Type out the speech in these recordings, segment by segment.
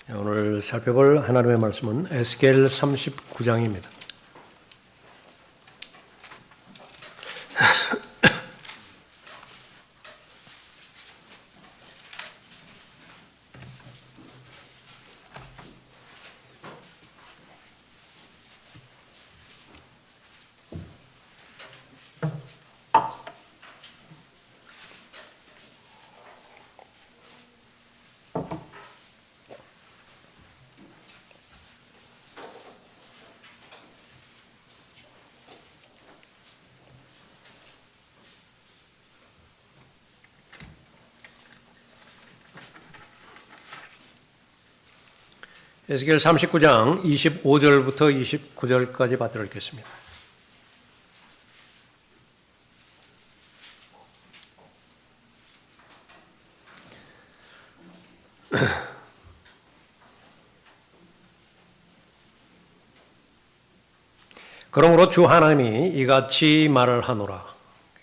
오늘 살펴볼 하나님의 말씀은 에스겔 39장입니다. 에스겔 39장 25절부터 29절까지 받들어 읽겠습니다. 그러므로 주 하나님이 이같이 말을 하노라.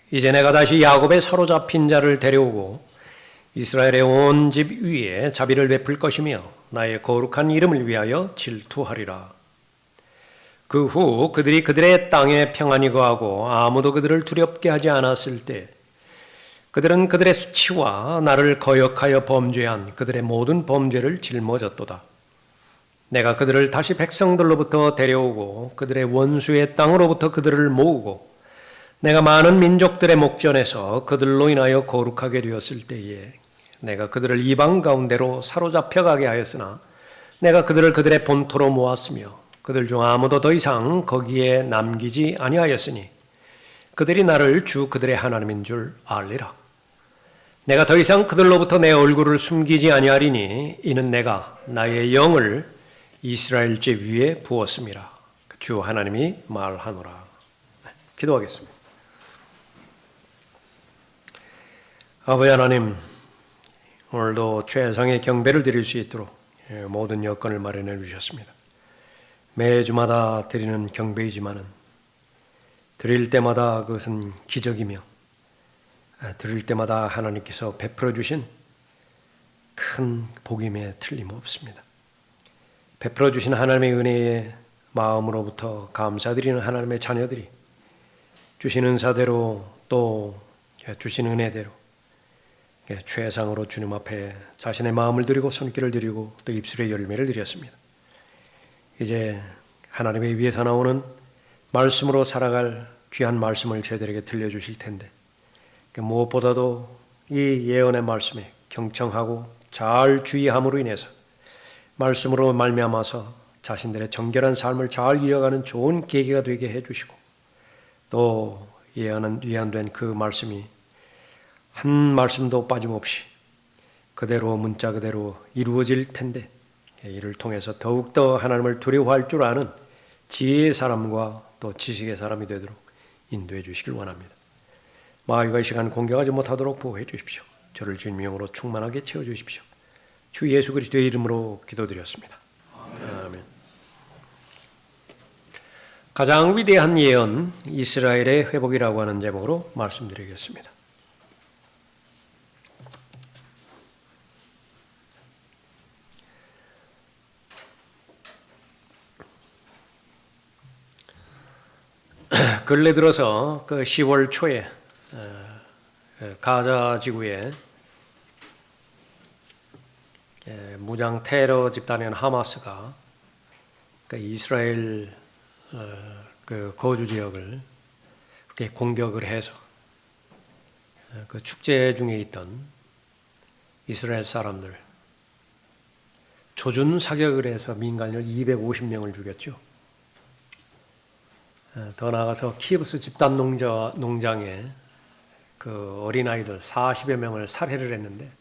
이제 내가 다시 야곱의 사로잡힌 자를 데려오고 이스라엘의 온 집 위에 자비를 베풀 것이며 나의 거룩한 이름을 위하여 질투하리라. 그 후 그들이 그들의 땅에 평안히 거하고 아무도 그들을 두렵게 하지 않았을 때 그들은 그들의 수치와 나를 거역하여 범죄한 그들의 모든 범죄를 짊어졌도다. 내가 그들을 다시 백성들로부터 데려오고 그들의 원수의 땅으로부터 그들을 모으고 내가 많은 민족들의 목전에서 그들로 인하여 거룩하게 되었을 때에 내가 그들을 이방 가운데로 사로잡혀 가게 하였으나 내가 그들을 그들의 본토로 모았으며 그들 중 아무도 더 이상 거기에 남기지 아니하였으니 그들이 나를 주 그들의 하나님인 줄 알리라. 내가 더 이상 그들로부터 내 얼굴을 숨기지 아니하리니 이는 내가 나의 영을 이스라엘 집 위에 부었음이라. 주 하나님이 말하노라. 기도하겠습니다. 아버지 하나님, 오늘도 최상의 경배를 드릴 수 있도록 모든 여건을 마련해 주셨습니다. 매주마다 드리는 경배이지만은 드릴 때마다 그것은 기적이며 드릴 때마다 하나님께서 베풀어 주신 큰 복임에 틀림없습니다. 베풀어 주신 하나님의 은혜의 마음으로부터 감사드리는 하나님의 자녀들이 주신 은사대로 또 주신 은혜대로 최상으로 주님 앞에 자신의 마음을 드리고 손길을 드리고 또 입술의 열매를 드렸습니다. 이제 하나님의 위에서 나오는 말씀으로 살아갈 귀한 말씀을 저희들에게 들려주실 텐데 무엇보다도 이 예언의 말씀에 경청하고 잘 주의함으로 인해서 말씀으로 말미암아서 자신들의 정결한 삶을 잘 이어가는 좋은 계기가 되게 해주시고 또 예언된 그 말씀이 한 말씀도 빠짐없이 그대로 문자 그대로 이루어질 텐데 이를 통해서 더욱더 하나님을 두려워할 줄 아는 지혜의 사람과 또 지식의 사람이 되도록 인도해 주시길 원합니다. 마귀가 이 시간 공격하지 못하도록 보호해 주십시오. 저를 주님 명으로 충만하게 채워 주십시오. 주 예수 그리스도의 이름으로 기도드렸습니다. 아멘. 가장 위대한 예언 이스라엘의 회복이라고 하는 제목으로 말씀드리겠습니다. 근래 들어서 그 10월 초에 가자 지구에 무장 테러 집단인 하마스가 이스라엘 그 거주 지역을 그렇게 공격을 해서 그 축제 중에 있던 이스라엘 사람들 조준 사격을 해서 민간인을 250명을 죽였죠. 더 나아가서 키브스 집단 농장에 그 어린아이들 40여 명을 살해를 했는데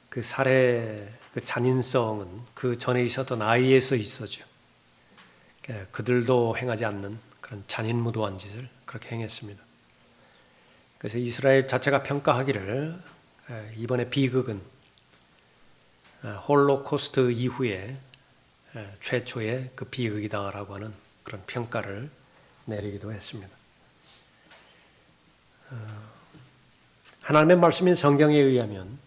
그 살해 그 잔인성은 그 전에 있었던 아이에서 있었죠. 그들도 행하지 않는 그런 잔인무도한 짓을 그렇게 행했습니다. 그래서 이스라엘 자체가 평가하기를 이번에 비극은 홀로코스트 이후에 최초의 그 비극이다라고 하는 그런 평가를 내리기도 했습니다. 하나님의 말씀인 성경에 의하면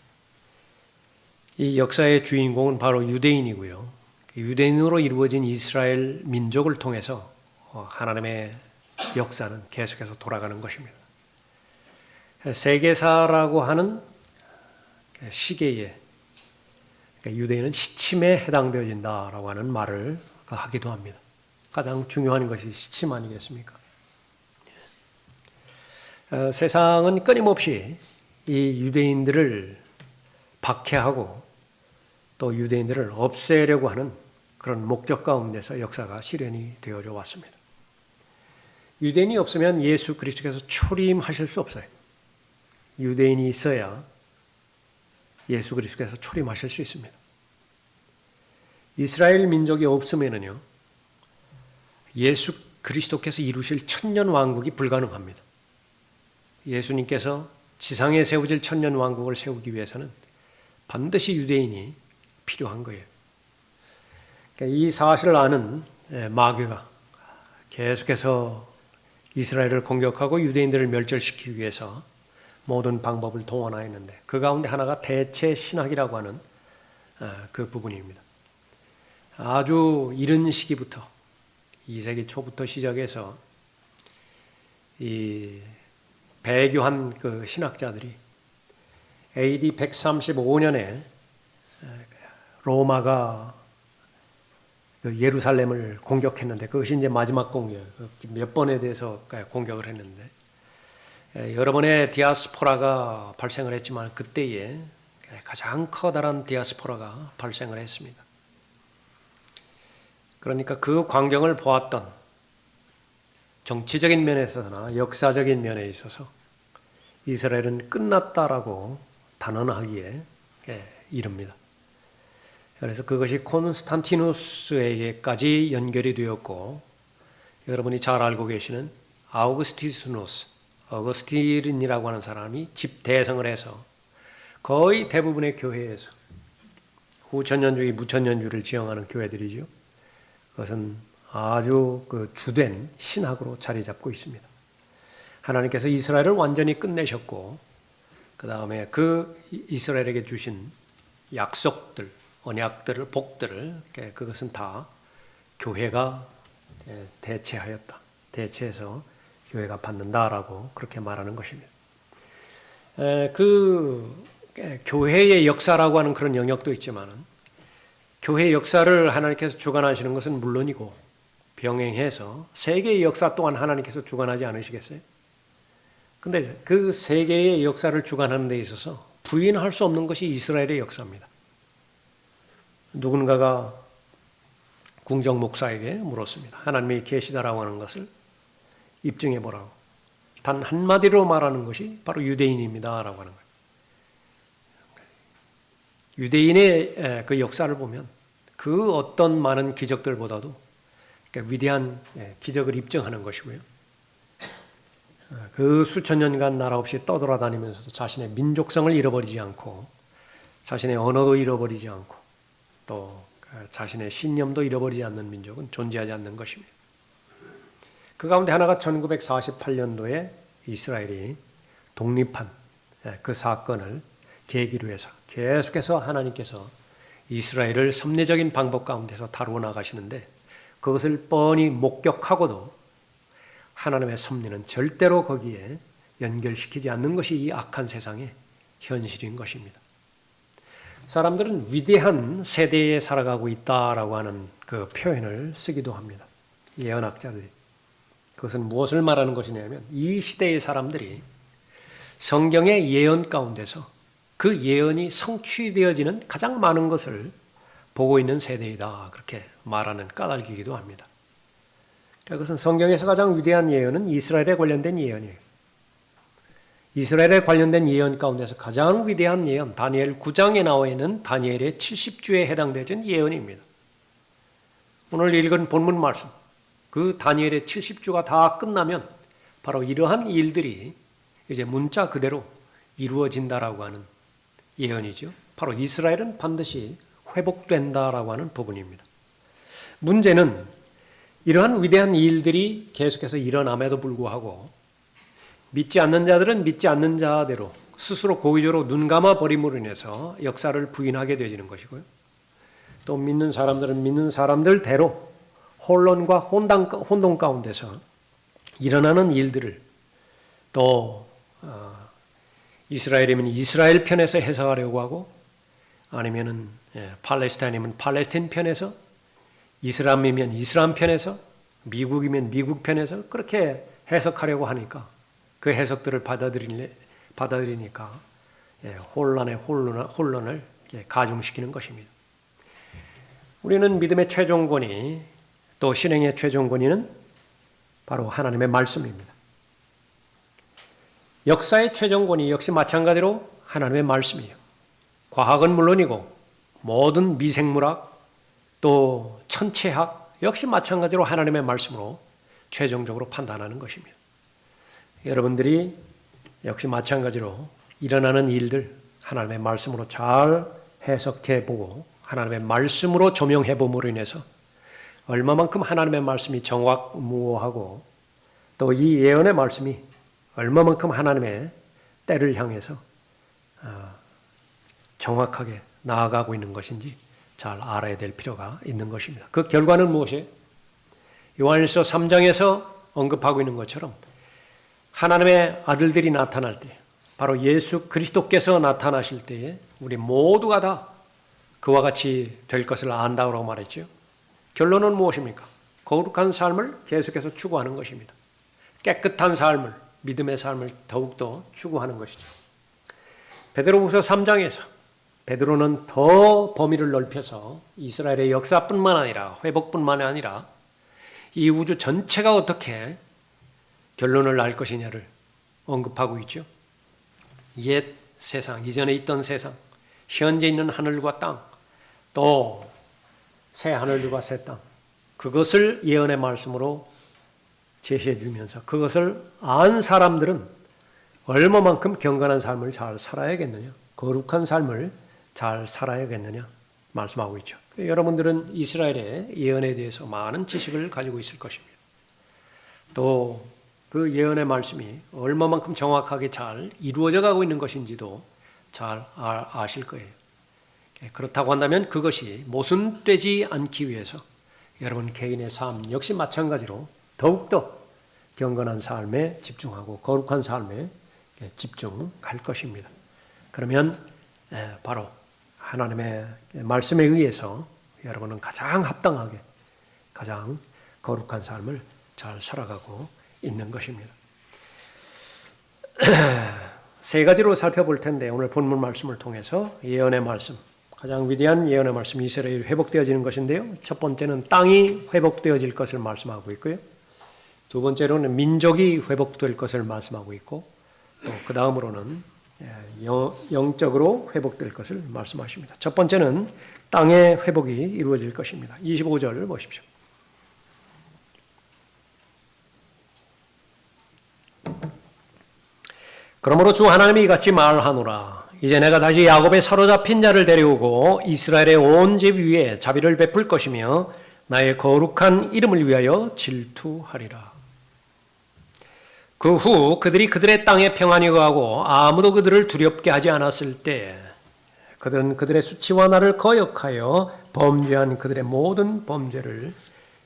이 역사의 주인공은 바로 유대인이고요. 유대인으로 이루어진 이스라엘 민족을 통해서 하나님의 역사는 계속해서 돌아가는 것입니다. 세계사라고 하는 시계에 유대인은 시침에 해당되어진다라고 하는 말을 하기도 합니다. 가장 중요한 것이 시침 아니겠습니까? 세상은 끊임없이 이 유대인들을 박해하고 또 유대인들을 없애려고 하는 그런 목적 가운데서 역사가 실현이 되어져 왔습니다. 유대인이 없으면 예수 그리스도께서 초림하실 수 없어요. 유대인이 있어야 예수 그리스도께서 초림하실 수 있습니다. 이스라엘 민족이 없으면요, 예수 그리스도께서 이루실 천년 왕국이 불가능합니다. 예수님께서 지상에 세워질 천년 왕국을 세우기 위해서는 반드시 유대인이 필요한 거예요. 그러니까 이 사실을 아는 마귀가 계속해서 이스라엘을 공격하고 유대인들을 멸절시키기 위해서 모든 방법을 동원하였는데 그 가운데 하나가 대체 신학이라고 하는 그 부분입니다. 아주 이른 시기부터 2세기 초부터 시작해서 이 배교한 그 신학자들이 AD 135년에 로마가 예루살렘을 공격했는데 그것이 이제 마지막 공격, 몇 번에 대해서 공격을 했는데 여러 번의 디아스포라가 발생을 했지만 그때에 가장 커다란 디아스포라가 발생을 했습니다. 그러니까 그 광경을 보았던 정치적인 면에서나 역사적인 면에 있어서 이스라엘은 끝났다라고 단언하기에 이릅니다. 그래서 그것이 콘스탄티누스에게까지 연결이 되었고 여러분이 잘 알고 계시는 어거스틴이라고 하는 사람이 집대성을 해서 거의 대부분의 교회에서 후천년주의, 무천년주의를 지향하는 교회들이죠. 그것은 아주 주된 신학으로 자리 잡고 있습니다. 하나님께서 이스라엘을 완전히 끝내셨고 그 다음에 그 이스라엘에게 주신 약속들, 언약들을, 복들을 그것은 다 교회가 대체하였다. 대체해서 교회가 받는다라고 그렇게 말하는 것입니다. 그 교회의 역사라고 하는 그런 영역도 있지만은 교회의 역사를 하나님께서 주관하시는 것은 물론이고 병행해서 세계의 역사 또한 하나님께서 주관하지 않으시겠어요? 근데 그 세계의 역사를 주관하는 데 있어서 부인할 수 없는 것이 이스라엘의 역사입니다. 누군가가 궁정 목사에게 물었습니다. 하나님이 계시다라고 하는 것을 입증해 보라고. 단 한마디로 말하는 것이 바로 유대인입니다라고 하는 거예요. 유대인의 그 역사를 보면 그 어떤 많은 기적들보다도 위대한 기적을 입증하는 것이고요. 그 수천 년간 나라 없이 떠돌아다니면서도 자신의 민족성을 잃어버리지 않고 자신의 언어도 잃어버리지 않고 또 자신의 신념도 잃어버리지 않는 민족은 존재하지 않는 것입니다. 그 가운데 하나가 1948년도에 이스라엘이 독립한 그 사건을 계기로 해서 계속해서 하나님께서 이스라엘을 섭리적인 방법 가운데서 다루어 나가시는데 그것을 뻔히 목격하고도 하나님의 섭리는 절대로 거기에 연결시키지 않는 것이 이 악한 세상의 현실인 것입니다. 사람들은 위대한 세대에 살아가고 있다라고 하는 그 표현을 쓰기도 합니다. 예언학자들이. 그것은 무엇을 말하는 것이냐면 이 시대의 사람들이 성경의 예언 가운데서 그 예언이 성취되어지는 가장 많은 것을 보고 있는 세대이다. 그렇게 말하는 까닭이기도 합니다. 그것은 성경에서 가장 위대한 예언은 이스라엘에 관련된 예언이에요. 이스라엘에 관련된 예언 가운데서 가장 위대한 예언, 다니엘 9장에 나와 있는 다니엘의 70주에 해당되는 예언입니다. 오늘 읽은 본문 말씀, 그 다니엘의 70주가 다 끝나면 바로 이러한 일들이 이제 문자 그대로 이루어진다라고 하는 예언이죠. 바로 이스라엘은 반드시 회복된다라고 하는 부분입니다. 문제는 이러한 위대한 일들이 계속해서 일어남에도 불구하고 믿지 않는 자들은 믿지 않는 자대로 스스로 고의적으로 눈 감아 버림으로 인해서 역사를 부인하게 되어지는 것이고요. 또 믿는 사람들은 믿는 사람들대로 혼론과 혼동 가운데서 일어나는 일들을 또 이스라엘이면 이스라엘 편에서 해석하려고 하고 아니면은 팔레스타인이면 팔레스타인 편에서 이슬람이면 이슬람 편에서 미국이면 미국 편에서 그렇게 해석하려고 하니까 그 해석들을 받아들이니까 혼란을 가중시키는 것입니다. 우리는 믿음의 최종 권위 또 신앙의 최종 권위는 바로 하나님의 말씀입니다. 역사의 최종 권위 역시 마찬가지로 하나님의 말씀이에요. 과학은 물론이고 모든 미생물학 또 천체학 역시 마찬가지로 하나님의 말씀으로 최종적으로 판단하는 것입니다. 여러분들이 역시 마찬가지로 일어나는 일들 하나님의 말씀으로 잘 해석해 보고 하나님의 말씀으로 조명해 봄으로 인해서 얼마만큼 하나님의 말씀이 정확무오하고 또 이 예언의 말씀이 얼마만큼 하나님의 때를 향해서 정확하게 나아가고 있는 것인지 잘 알아야 될 필요가 있는 것입니다. 그 결과는 무엇이에요? 요한일서 3장에서 언급하고 있는 것처럼 하나님의 아들들이 나타날 때 바로 예수 그리스도께서 나타나실 때에 우리 모두가 다 그와 같이 될 것을 안다고 말했죠. 결론은 무엇입니까? 거룩한 삶을 계속해서 추구하는 것입니다. 깨끗한 삶을, 믿음의 삶을 더욱더 추구하는 것이죠. 베드로후서 3장에서 베드로는 더 범위를 넓혀서 이스라엘의 역사뿐만 아니라 회복뿐만 아니라 이 우주 전체가 어떻게 결론을 날 것이냐를 언급하고 있죠. 옛 세상, 이전에 있던 세상, 현재 있는 하늘과 땅, 또 새 하늘과 새 땅, 그것을 예언의 말씀으로 제시해 주면서 그것을 안 사람들은 얼마만큼 경건한 삶을 잘 살아야겠느냐, 거룩한 삶을 잘 살아야겠느냐 말씀하고 있죠. 여러분들은 이스라엘의 예언에 대해서 많은 지식을 가지고 있을 것입니다. 또 그 예언의 말씀이 얼마만큼 정확하게 잘 이루어져 가고 있는 것인지도 잘 아실 거예요. 그렇다고 한다면 그것이 모순되지 않기 위해서 여러분 개인의 삶 역시 마찬가지로 더욱더 경건한 삶에 집중하고 거룩한 삶에 집중할 것입니다. 그러면 바로 하나님의 말씀에 의해서 여러분은 가장 합당하게 가장 거룩한 삶을 잘 살아가고 있는 것입니다. 세 가지로 살펴볼 텐데 오늘 본문 말씀을 통해서 예언의 말씀, 가장 위대한 예언의 말씀 이스라엘이 회복되어지는 것인데요. 첫 번째는 땅이 회복되어질 것을 말씀하고 있고요. 두 번째로는 민족이 회복될 것을 말씀하고 있고 또 그 다음으로는 영적으로 회복될 것을 말씀하십니다. 첫 번째는 땅의 회복이 이루어질 것입니다. 25절을 보십시오. 그러므로 주 하나님이 이같이 말하노라. 이제 내가 다시 야곱의 사로잡힌 자를 데려오고 이스라엘의 온 집 위에 자비를 베풀 것이며 나의 거룩한 이름을 위하여 질투하리라. 그 후 그들이 그들의 땅에 평안히 거하고 아무도 그들을 두렵게 하지 않았을 때 그들은 그들의 수치와 나를 거역하여 범죄한 그들의 모든 범죄를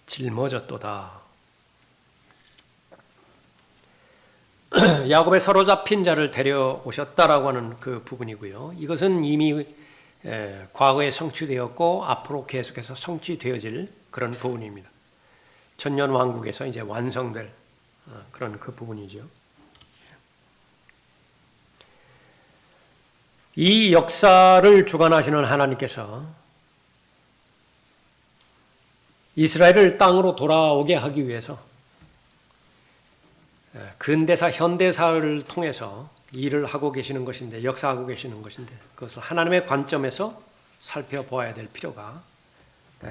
짊어졌도다. 야곱의 사로잡힌 자를 데려오셨다라고 하는 그 부분이고요. 이것은 이미 과거에 성취되었고 앞으로 계속해서 성취되어질 그런 부분입니다. 천년 왕국에서 이제 완성될 그런 그 부분이죠. 이 역사를 주관하시는 하나님께서 이스라엘을 땅으로 돌아오게 하기 위해서 근대사, 현대사를 통해서 일을 하고 계시는 것인데, 역사하고 계시는 것인데 그것을 하나님의 관점에서 살펴보아야 될 필요가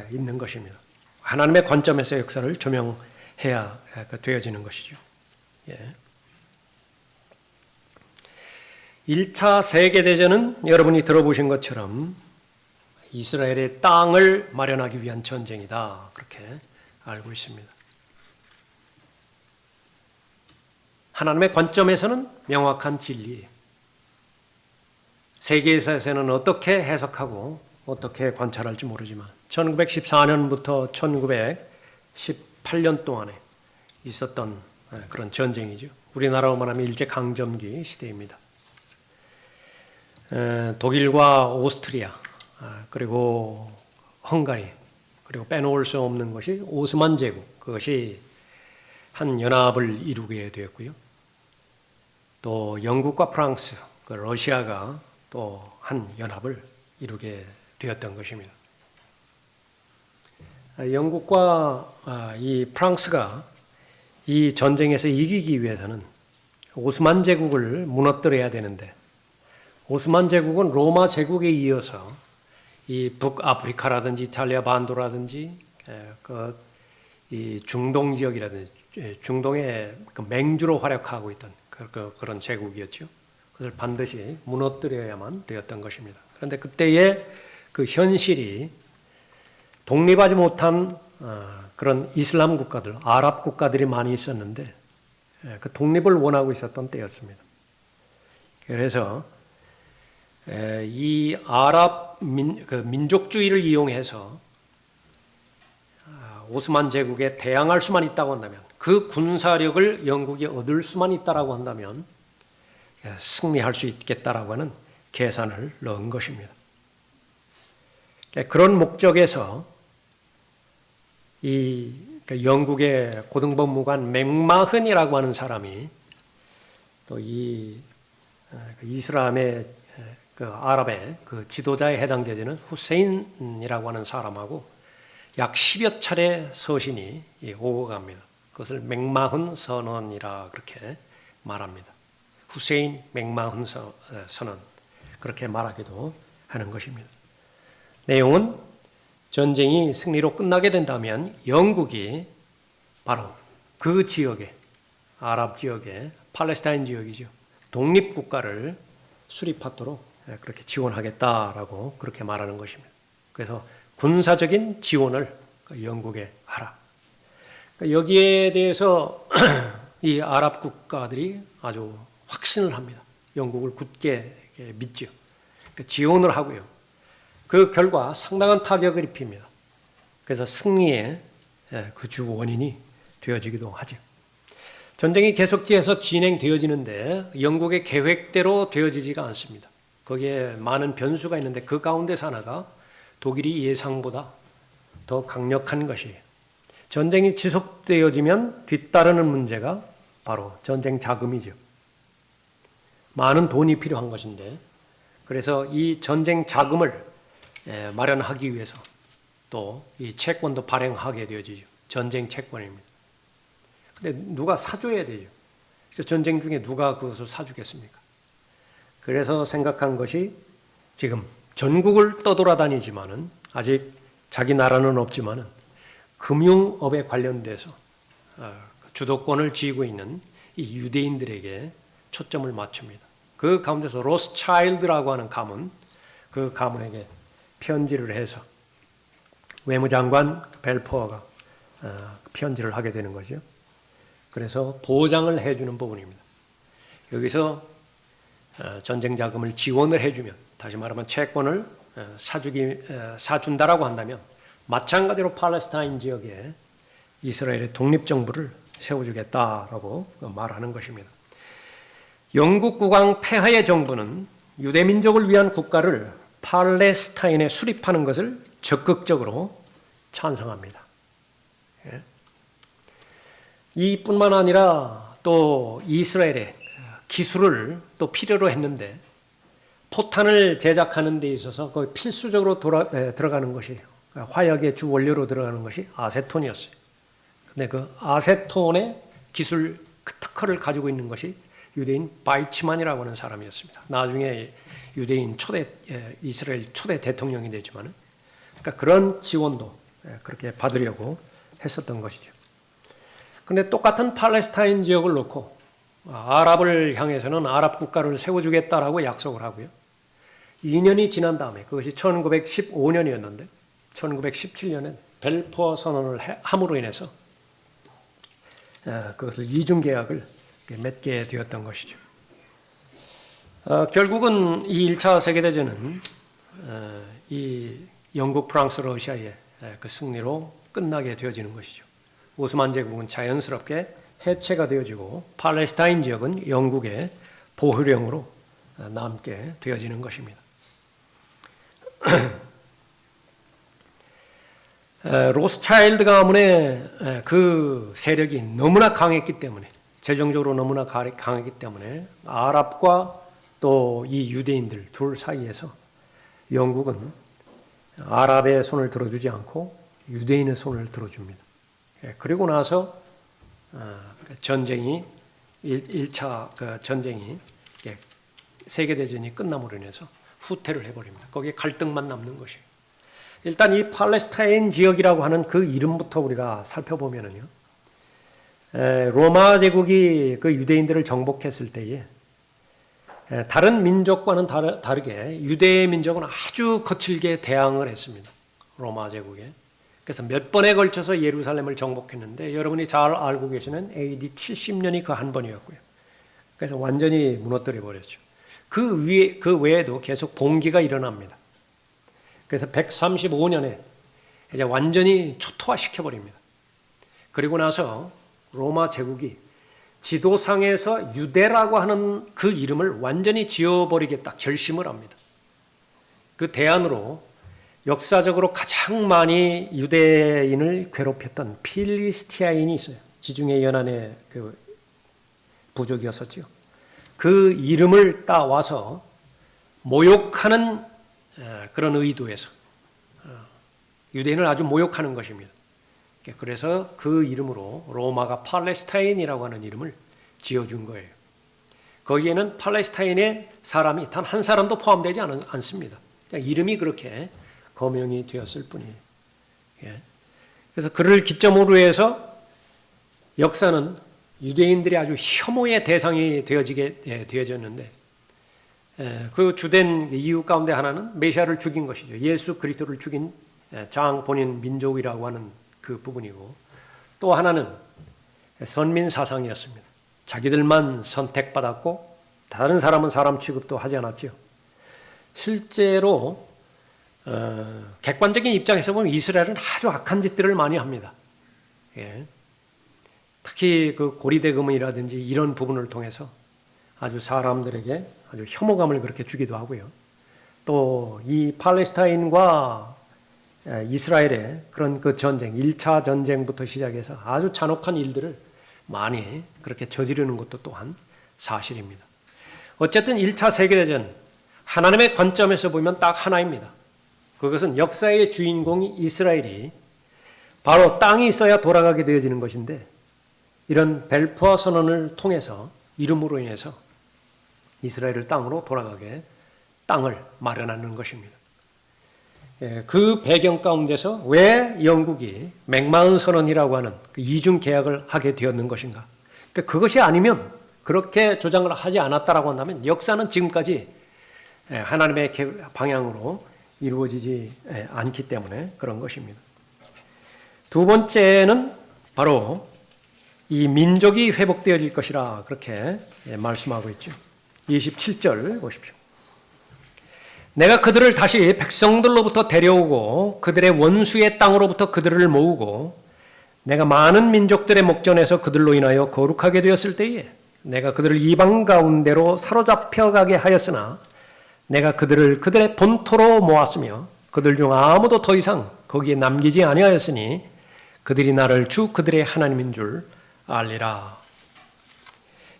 있는 것입니다. 하나님의 관점에서 역사를 조명해야 되어지는 것이죠. 1차 세계대전은 여러분이 들어보신 것처럼 이스라엘의 땅을 마련하기 위한 전쟁이다. 그렇게 알고 있습니다. 하나님의 관점에서는 명확한 진리, 세계에서는 어떻게 해석하고 어떻게 관찰할지 모르지만 1914년부터 1918년 동안에 있었던 그런 전쟁이죠. 우리나라로 말하면 일제강점기 시대입니다. 독일과 오스트리아 그리고 헝가리 그리고 빼놓을 수 없는 것이 오스만 제국, 그것이 한 연합을 이루게 되었고요. 또 영국과 프랑스, 러시아가 또 한 연합을 이루게 되었던 것입니다. 영국과 이 프랑스가 이 전쟁에서 이기기 위해서는 오스만 제국을 무너뜨려야 되는데, 오스만 제국은 로마 제국에 이어서 이 북아프리카라든지 이탈리아 반도라든지 이 중동 지역이라든지 중동의 맹주로 활약하고 있던 그런 제국이었죠. 그것을 반드시 무너뜨려야만 되었던 것입니다. 그런데 그때의 그 현실이 독립하지 못한 그런 이슬람 국가들, 아랍 국가들이 많이 있었는데 그 독립을 원하고 있었던 때였습니다. 그래서 이 아랍 민족주의를 이용해서 오스만 제국에 대항할 수만 있다고 한다면, 그 군사력을 영국이 얻을 수만 있다라고 한다면 승리할 수 있겠다라고 하는 계산을 넣은 것입니다. 그런 목적에서 이 영국의 고등법무관 맥마흔이라고 하는 사람이 또 이 이슬람의 그 아랍의 그 지도자에 해당되는 후세인이라고 하는 사람하고 약 10여 차례 서신이 오고 갑니다. 그것을 맥마흔 선언이라 그렇게 말합니다. 후세인 맥마흔 선언, 그렇게 말하기도 하는 것입니다. 내용은 전쟁이 승리로 끝나게 된다면 영국이 바로 그 지역에, 아랍 지역에, 팔레스타인 지역이죠, 독립국가를 수립하도록 그렇게 지원하겠다라고 그렇게 말하는 것입니다. 그래서 군사적인 지원을 영국에 하라. 여기에 대해서 이 아랍 국가들이 아주 확신을 합니다. 영국을 굳게 믿죠. 지원을 하고요. 그 결과 상당한 타격을 입힙니다. 그래서 승리의 그 주 원인이 되어지기도 하죠. 전쟁이 계속해서 진행되어지는데 영국의 계획대로 되어지지가 않습니다. 거기에 많은 변수가 있는데 그 가운데서 하나가 독일이 예상보다 더 강력한 것이에요. 전쟁이 지속되어지면 뒤따르는 문제가 바로 전쟁 자금이죠. 많은 돈이 필요한 것인데, 그래서 이 전쟁 자금을 마련하기 위해서 또 이 채권도 발행하게 되어지죠. 전쟁 채권입니다. 근데 누가 사줘야 되죠. 그래서 전쟁 중에 누가 그것을 사주겠습니까? 그래서 생각한 것이, 지금 전국을 떠돌아다니지만은 아직 자기 나라는 없지만은 금융업에 관련돼서 주도권을 쥐고 있는 이 유대인들에게 초점을 맞춥니다. 그 가운데서 로스차일드라고 하는 가문, 그 가문에게 편지를 해서 외무장관 벨포어가 편지를 하게 되는 거죠. 그래서 보장을 해주는 부분입니다. 여기서 전쟁 자금을 지원을 해주면, 다시 말하면 채권을 사준다라고 한다면 마찬가지로 팔레스타인 지역에 이스라엘의 독립정부를 세워주겠다라고 말하는 것입니다. 영국 국왕 폐하의 정부는 유대민족을 위한 국가를 팔레스타인에 수립하는 것을 적극적으로 찬성합니다. 이뿐만 아니라 또 이스라엘의 기술을 또 필요로 했는데, 포탄을 제작하는 데 있어서 거의 필수적으로 들어가는 것이, 화약의 주 원료로 들어가는 것이 아세톤이었어요. 근데 그 아세톤의 기술, 그 특허를 가지고 있는 것이 유대인 바이치만이라고 하는 사람이었습니다. 나중에 유대인 이스라엘 초대 대통령이 되지만, 그러니까 그런 지원도 그렇게 받으려고 했었던 것이죠. 그런데 똑같은 팔레스타인 지역을 놓고 아랍을 향해서는 아랍 국가를 세워주겠다라고 약속을 하고요. 2년이 지난 다음에, 그것이 1915년이었는데 1917년에 벨포어 선언을 함으로 인해서 그것을 이중 계약을 맺게 되었던 것이죠. 결국은 이 1차 세계대전은 이 영국, 프랑스, 러시아의 그 승리로 끝나게 되어지는 것이죠. 오스만 제국은 자연스럽게 해체가 되어지고 팔레스타인 지역은 영국의 보호령으로 남게 되어지는 것입니다. 로스차일드 가문의 그 세력이 너무나 강했기 때문에, 재정적으로 너무나 강했기 때문에 아랍과 또 이 유대인들 둘 사이에서 영국은 아랍의 손을 들어주지 않고 유대인의 손을 들어줍니다. 그리고 나서 전쟁이 1차 전쟁이 세계대전이 끝남으로 인해서 후퇴를 해버립니다. 거기에 갈등만 남는 것이에요. 일단 이 팔레스타인 지역이라고 하는 그 이름부터 우리가 살펴보면요, 로마 제국이 그 유대인들을 정복했을 때에 다른 민족과는 다르게 유대 민족은 아주 거칠게 대항을 했습니다. 로마 제국에. 그래서 몇 번에 걸쳐서 예루살렘을 정복했는데 여러분이 잘 알고 계시는 AD 70년이 그 한 번이었고요. 그래서 완전히 무너뜨려 버렸죠. 그 외에도 계속 봉기가 일어납니다. 그래서 135년에 이제 완전히 초토화시켜 버립니다. 그리고 나서 로마 제국이 지도상에서 유대라고 하는 그 이름을 완전히 지워버리겠다 결심을 합니다. 그 대안으로 역사적으로 가장 많이 유대인을 괴롭혔던 필리스티아인이 있어요. 지중해 연안의 그 부족이었었죠. 그 이름을 따와서 모욕하는 그런 의도에서 유대인을 아주 모욕하는 것입니다. 그래서 그 이름으로 로마가 팔레스타인이라고 하는 이름을 지어준 거예요. 거기에는 팔레스타인의 사람이 단 한 사람도 포함되지 않습니다. 그냥 이름이 그렇게 거명이 되었을 뿐이에요. 그래서 그를 기점으로 해서 역사는 유대인들이 아주 혐오의 대상이 되어졌는데, 그 주된 이유 가운데 하나는 메시아를 죽인 것이죠. 예수 그리스도를 죽인 장 본인 민족이라고 하는 그 부분이고, 또 하나는 선민 사상이었습니다. 자기들만 선택받았고 다른 사람은 사람 취급도 하지 않았죠. 실제로 객관적인 입장에서 보면 이스라엘은 아주 악한 짓들을 많이 합니다. 특히 그 고리대금이라든지 이런 부분을 통해서 아주 사람들에게 아주 혐오감을 그렇게 주기도 하고요. 또 이 팔레스타인과 이스라엘의 그런 그 전쟁, 1차 전쟁부터 시작해서 아주 잔혹한 일들을 많이 그렇게 저지르는 것도 또한 사실입니다. 어쨌든 1차 세계대전, 하나님의 관점에서 보면 딱 하나입니다. 그것은 역사의 주인공이 이스라엘이 바로 땅이 있어야 돌아가게 되어지는 것인데, 이런 벨포아 선언을 통해서 이름으로 인해서 이스라엘을 땅으로 돌아가게 땅을 마련하는 것입니다. 그 배경 가운데서 왜 영국이 맥마흔 선언이라고 하는 그 이중 계약을 하게 되었는 것인가? 그것이 아니면, 그렇게 조장을 하지 않았다라고 한다면 역사는 지금까지 하나님의 방향으로 이루어지지 않기 때문에 그런 것입니다. 두 번째는 바로 이 민족이 회복되어질 것이라 그렇게 말씀하고 있죠. 27절 보십시오. 내가 그들을 다시 백성들로부터 데려오고 그들의 원수의 땅으로부터 그들을 모으고 내가 많은 민족들의 목전에서 그들로 인하여 거룩하게 되었을 때에 내가 그들을 이방 가운데로 사로잡혀가게 하였으나 내가 그들을 그들의 본토로 모았으며 그들 중 아무도 더 이상 거기에 남기지 아니하였으니 그들이 나를 주 그들의 하나님인 줄 알리라.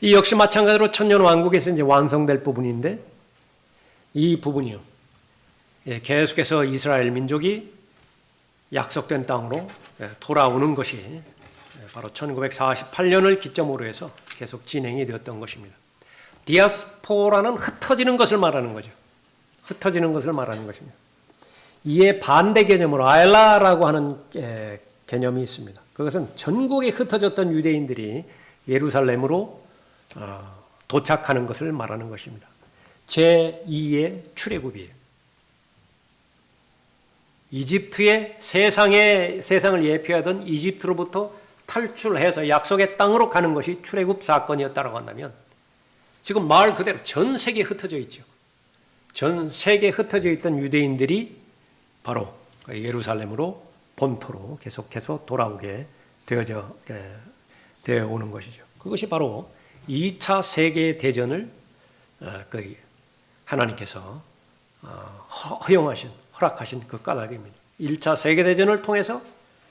이 역시 마찬가지로 천년왕국에서 이제 완성될 부분인데, 이 부분이요, 계속해서 이스라엘 민족이 약속된 땅으로 돌아오는 것이 바로 1948년을 기점으로 해서 계속 진행이 되었던 것입니다. 디아스포라는 흩어지는 것을 말하는 거죠. 흩어지는 것을 말하는 것입니다. 이에 반대 개념으로 아일라라고 하는 개념이 있습니다. 그것은 전국에 흩어졌던 유대인들이 예루살렘으로 도착하는 것을 말하는 것입니다. 제2의 출애굽이에요. 이집트의 세상을 예표하던 이집트로부터 탈출해서 약속의 땅으로 가는 것이 출애굽 사건이었다고 한다면, 지금 말 그대로 전 세계에 흩어져 있죠. 전 세계에 흩어져 있던 유대인들이 바로 예루살렘으로 본토로 계속해서 돌아오게 되어 오는 것이죠. 그것이 바로 2차 세계대전을 하나님께서 허락하신 그 까닭입니다. 1차 세계대전을 통해서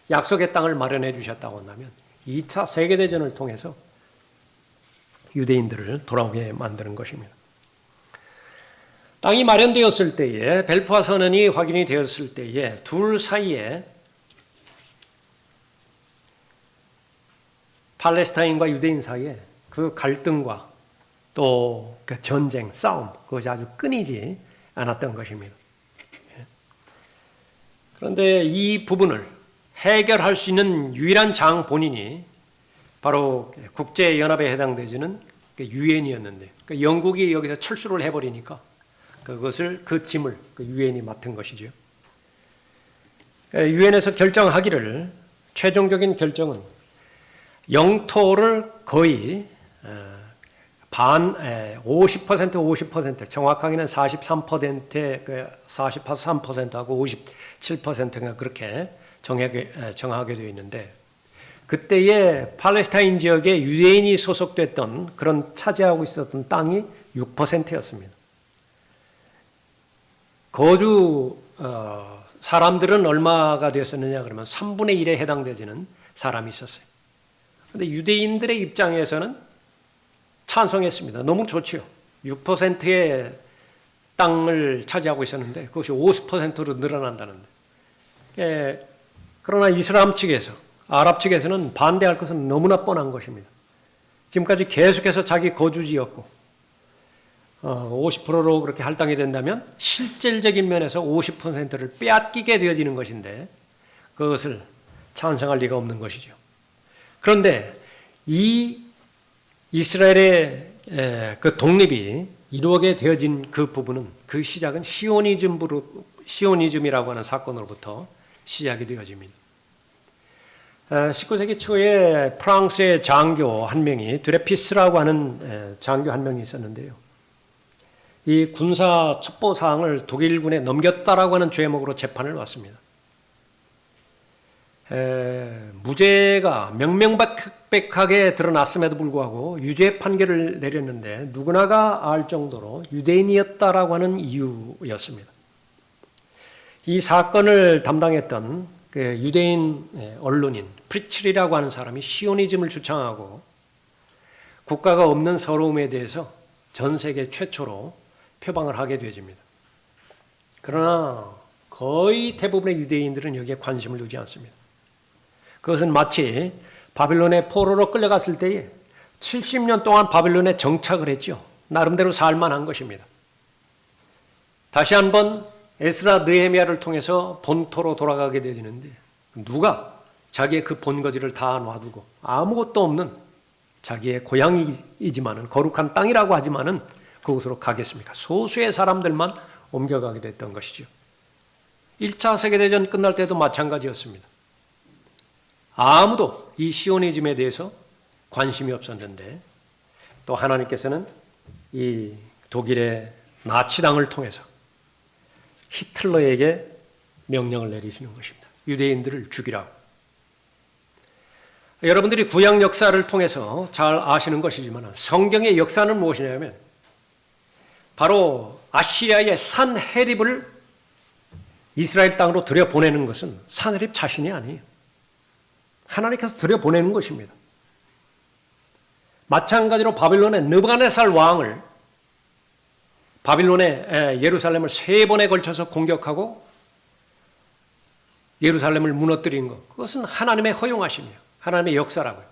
약속의 땅을 마련해 주셨다고 한다면 2차 세계대전을 통해서 유대인들을 돌아오게 만드는 것입니다. 땅이 마련되었을 때에, 벨포아 선언이 확인이 되었을 때에 둘 사이에, 팔레스타인과 유대인 사이에 그 갈등과 또 그 전쟁, 싸움, 그것이 아주 끊이지 않았던 것입니다. 그런데 이 부분을 해결할 수 있는 유일한 장본인이 바로 국제연합에 해당되지는 유엔이었는데, 영국이 여기서 철수를 해버리니까 그것을, 그 짐을 유엔이 맡은 것이죠. 유엔에서 결정하기를, 최종적인 결정은 영토를 거의 50% 정확하게는 43%하고 57%가 그렇게 정하게 되어 있는데, 그때의 팔레스타인 지역에 유대인이 소속됐던, 그런 차지하고 있었던 땅이 6%였습니다. 거주 사람들은 얼마가 되었었느냐 그러면 3분의 1에 해당되지는 사람이 있었어요. 그런데 유대인들의 입장에서는 찬성했습니다. 너무 좋지요. 6%의 땅을 차지하고 있었는데 그것이 50%로 늘어난다는데. 그러나 이슬람 측에서, 아랍 측에서는 반대할 것은 너무나 뻔한 것입니다. 지금까지 계속해서 자기 거주지였고 50%로 그렇게 할당이 된다면 실질적인 면에서 50%를 빼앗기게 되어지는 것인데 그것을 찬성할 리가 없는 것이죠. 그런데 이 이스라엘의 그 독립이 이루어게 되어진 그 부분은, 그 시작은 시오니즘이라고 하는 사건으로부터 시작이 되어집니다. 19세기 초에 프랑스의 장교 한 명이, 드레피스라고 하는 장교 한 명이 있었는데요. 이 군사 첩보사항을 독일군에 넘겼다라고 하는 죄목으로 재판을 받습니다. 무죄가 명명백백하게 드러났음에도 불구하고 유죄 판결을 내렸는데 누구나가 알 정도로 유대인이었다라고 하는 이유였습니다. 이 사건을 담당했던 그 유대인 언론인 프리츠리라고 하는 사람이 시오니즘을 주창하고 국가가 없는 서러움에 대해서 전 세계 최초로 표방을 하게 되어집니다. 그러나 거의 대부분의 유대인들은 여기에 관심을 두지 않습니다. 그것은 마치 바빌론의 포로로 끌려갔을 때에 70년 동안 바빌론에 정착을 했죠. 나름대로 살만한 것입니다. 다시 한번 에스라 느헤미야를 통해서 본토로 돌아가게 되어지는데 누가 자기의 그 본거지를 다 놔두고 아무것도 없는 자기의 고향이지만은, 거룩한 땅이라고 하지만은 그곳으로 가겠습니까? 소수의 사람들만 옮겨가게 됐던 것이죠. 1차 세계대전 끝날 때도 마찬가지였습니다. 아무도 이 시오니즘에 대해서 관심이 없었는데 또 하나님께서는 이 독일의 나치당을 통해서 히틀러에게 명령을 내리시는 것입니다. 유대인들을 죽이라고. 여러분들이 구약 역사를 통해서 잘 아시는 것이지만 성경의 역사는 무엇이냐면 바로 아시리아의 산헤립을 이스라엘 땅으로 들여보내는 것은 산헤립 자신이 아니에요. 하나님께서 들여보내는 것입니다. 마찬가지로 바빌론의 느부갓네살 왕을, 바빌론의 예루살렘을 3번에 걸쳐서 공격하고 예루살렘을 무너뜨린 것, 그것은 하나님의 허용하심이에요. 하나님의 역사라고요.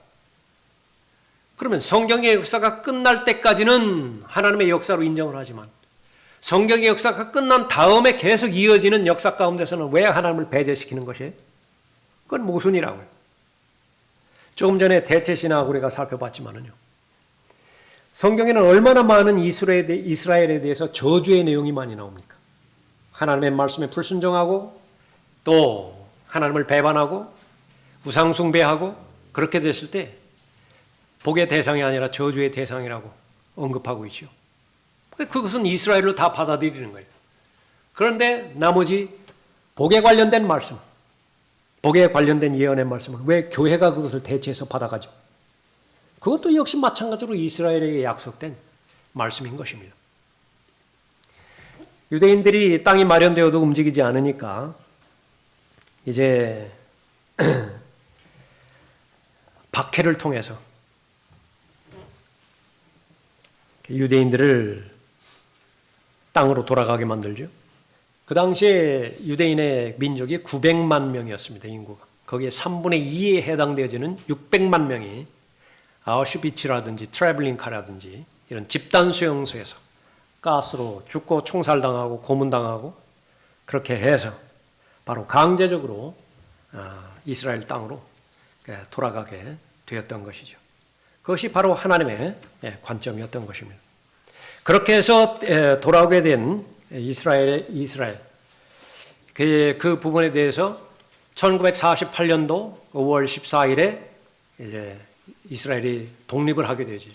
그러면 성경의 역사가 끝날 때까지는 하나님의 역사로 인정을 하지만 성경의 역사가 끝난 다음에 계속 이어지는 역사 가운데서는 왜 하나님을 배제시키는 것이에요? 그건 모순이라고요. 조금 전에 대체신학 우리가 살펴봤지만은요. 성경에는 얼마나 많은 이스라엘에 대해서 저주의 내용이 많이 나옵니까? 하나님의 말씀에 불순종하고 또 하나님을 배반하고 우상숭배하고 그렇게 됐을 때 복의 대상이 아니라 저주의 대상이라고 언급하고 있죠. 그것은 이스라엘로 다 받아들이는 거예요. 그런데 나머지 복에 관련된 말씀, 복에 관련된 예언의 말씀을 왜 교회가 그것을 대체해서 받아가죠? 그것도 역시 마찬가지로 이스라엘에게 약속된 말씀인 것입니다. 유대인들이 땅이 마련되어도 움직이지 않으니까 이제 박해를 통해서 유대인들을 땅으로 돌아가게 만들죠. 그 당시에 유대인의 민족이 900만 명이었습니다. 인구가. 거기에 3분의 2에 해당되어지는 600만 명이 아우슈비츠라든지 트레블링카라든지 이런 집단 수용소에서 가스로 죽고 총살당하고 고문당하고 그렇게 해서 바로 강제적으로 이스라엘 땅으로 돌아가게 되었던 것이죠. 그것이 바로 하나님의 관점이었던 것입니다. 그렇게 해서 돌아오게 된 이스라엘 그 부분에 대해서 1948년도 5월 14일에 이제 이스라엘이 독립을 하게 되죠.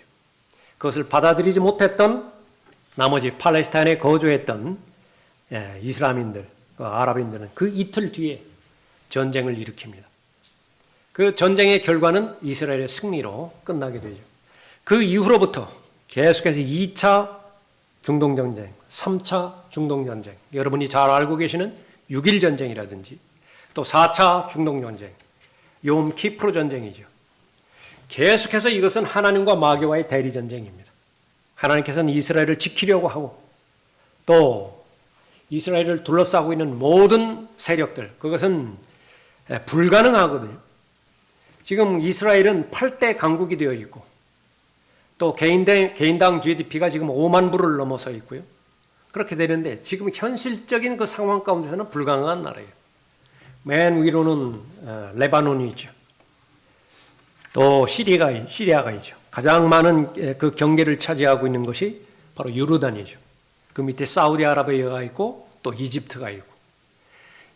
그것을 받아들이지 못했던 나머지 팔레스타인에 거주했던 이슬람인들, 아랍인들은 그 이틀 뒤에 전쟁을 일으킵니다. 그 전쟁의 결과는 이스라엘의 승리로 끝나게 되죠. 그 이후로부터 계속해서 2차 중동전쟁, 3차 중동전쟁, 여러분이 잘 알고 계시는 6.1 전쟁이라든지 또 4차 중동전쟁, 욤 키프르 전쟁이죠. 계속해서 이것은 하나님과 마귀와의 대리전쟁입니다. 하나님께서는 이스라엘을 지키려고 하고 또 이스라엘을 둘러싸고 있는 모든 세력들, 그것은 불가능하거든요. 지금 이스라엘은 8대 강국이 되어 있고 또 개인당 GDP가 지금 5만 불을 넘어서 있고요. 그렇게 되는데 지금 현실적인 그 상황 가운데서는 불가능한 나라예요. 맨 위로는 레바논이 있죠. 또 시리아가 있죠. 가장 많은 그 경계를 차지하고 있는 것이 바로 요르단이죠. 그 밑에 사우디아라비아가 있고 또 이집트가 있고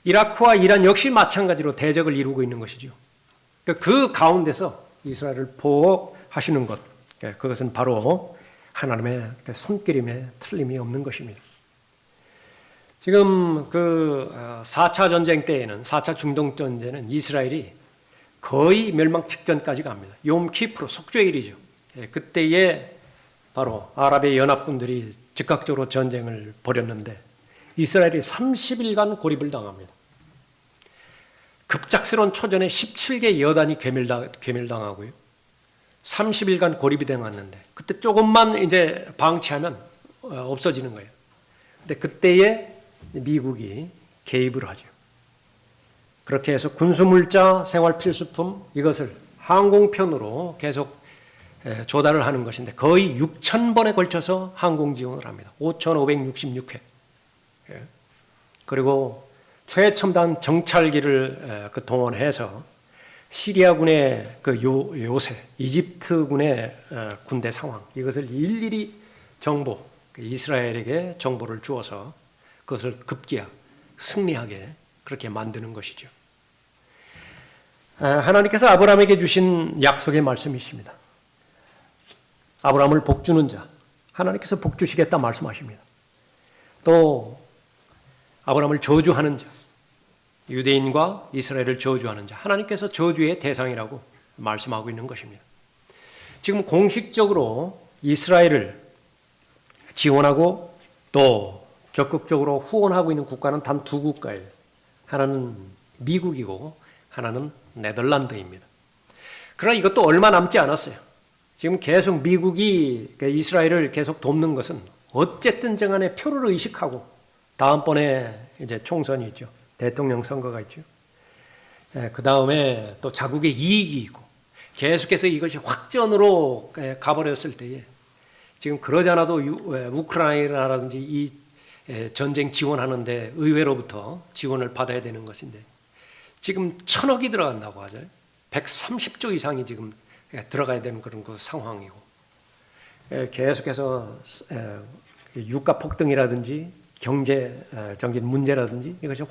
이라크와 이란 역시 마찬가지로 대적을 이루고 있는 것이죠. 그 가운데서 이스라엘을 보호하시는 것, 그것은 바로 하나님의 손길임에 틀림이 없는 것입니다. 지금 그 4차 전쟁 때에는 4차 중동 전쟁은 이스라엘이 거의 멸망 직전까지 갑니다. 욤 키프르 속죄일이죠. 그때에 바로 아랍의 연합군들이 즉각적으로 전쟁을 벌였는데 이스라엘이 30일간 고립을 당합니다. 급작스러운 초전에 17개 여단이 괴멸당하고요. 30일간 고립이 되었는데 그때 조금만 이제 방치하면 없어지는 거예요. 근데 그때에 미국이 개입을 하죠. 그렇게 해서 군수물자, 생활필수품 이것을 항공편으로 계속 조달을 하는 것인데 거의 6,000번에 걸쳐서 항공 지원을 합니다. 5,566회. 그리고 최첨단 정찰기를 동원해서 시리아군의 그 요새 이집트군의 군대 상황 이것을 일일이 이스라엘에게 정보를 주어서 그것을 급기야 승리하게 그렇게 만드는 것이죠. 하나님께서 아브라함에게 주신 약속의 말씀이십니다. 아브라함을 복주는 자, 하나님께서 복주시겠다 말씀하십니다. 또 아브라함을 저주하는 자, 유대인과 이스라엘을 저주하는 자, 하나님께서 저주의 대상이라고 말씀하고 있는 것입니다. 지금 공식적으로 이스라엘을 지원하고 또 적극적으로 후원하고 있는 국가는 단 두 국가예요. 하나는 미국이고 하나는 네덜란드입니다. 그러나 이것도 얼마 남지 않았어요. 지금 계속 미국이 이스라엘을 계속 돕는 것은 어쨌든 정간에 표를 의식하고 다음번에 이제 총선이 있죠. 대통령 선거가 있죠. 그 다음에 또 자국의 이익이 있고 계속해서 이것이 확전으로 가버렸을 때에 지금 그러지 않아도 우크라이나라든지 이 전쟁 지원하는데 의회로부터 지원을 받아야 되는 것인데 지금 1,000억이 들어간다고 하죠. 130조 이상이 지금 들어가야 되는 그런 그 상황이고 계속해서 유가 폭등이라든지 경제적인 문제라든지 이것이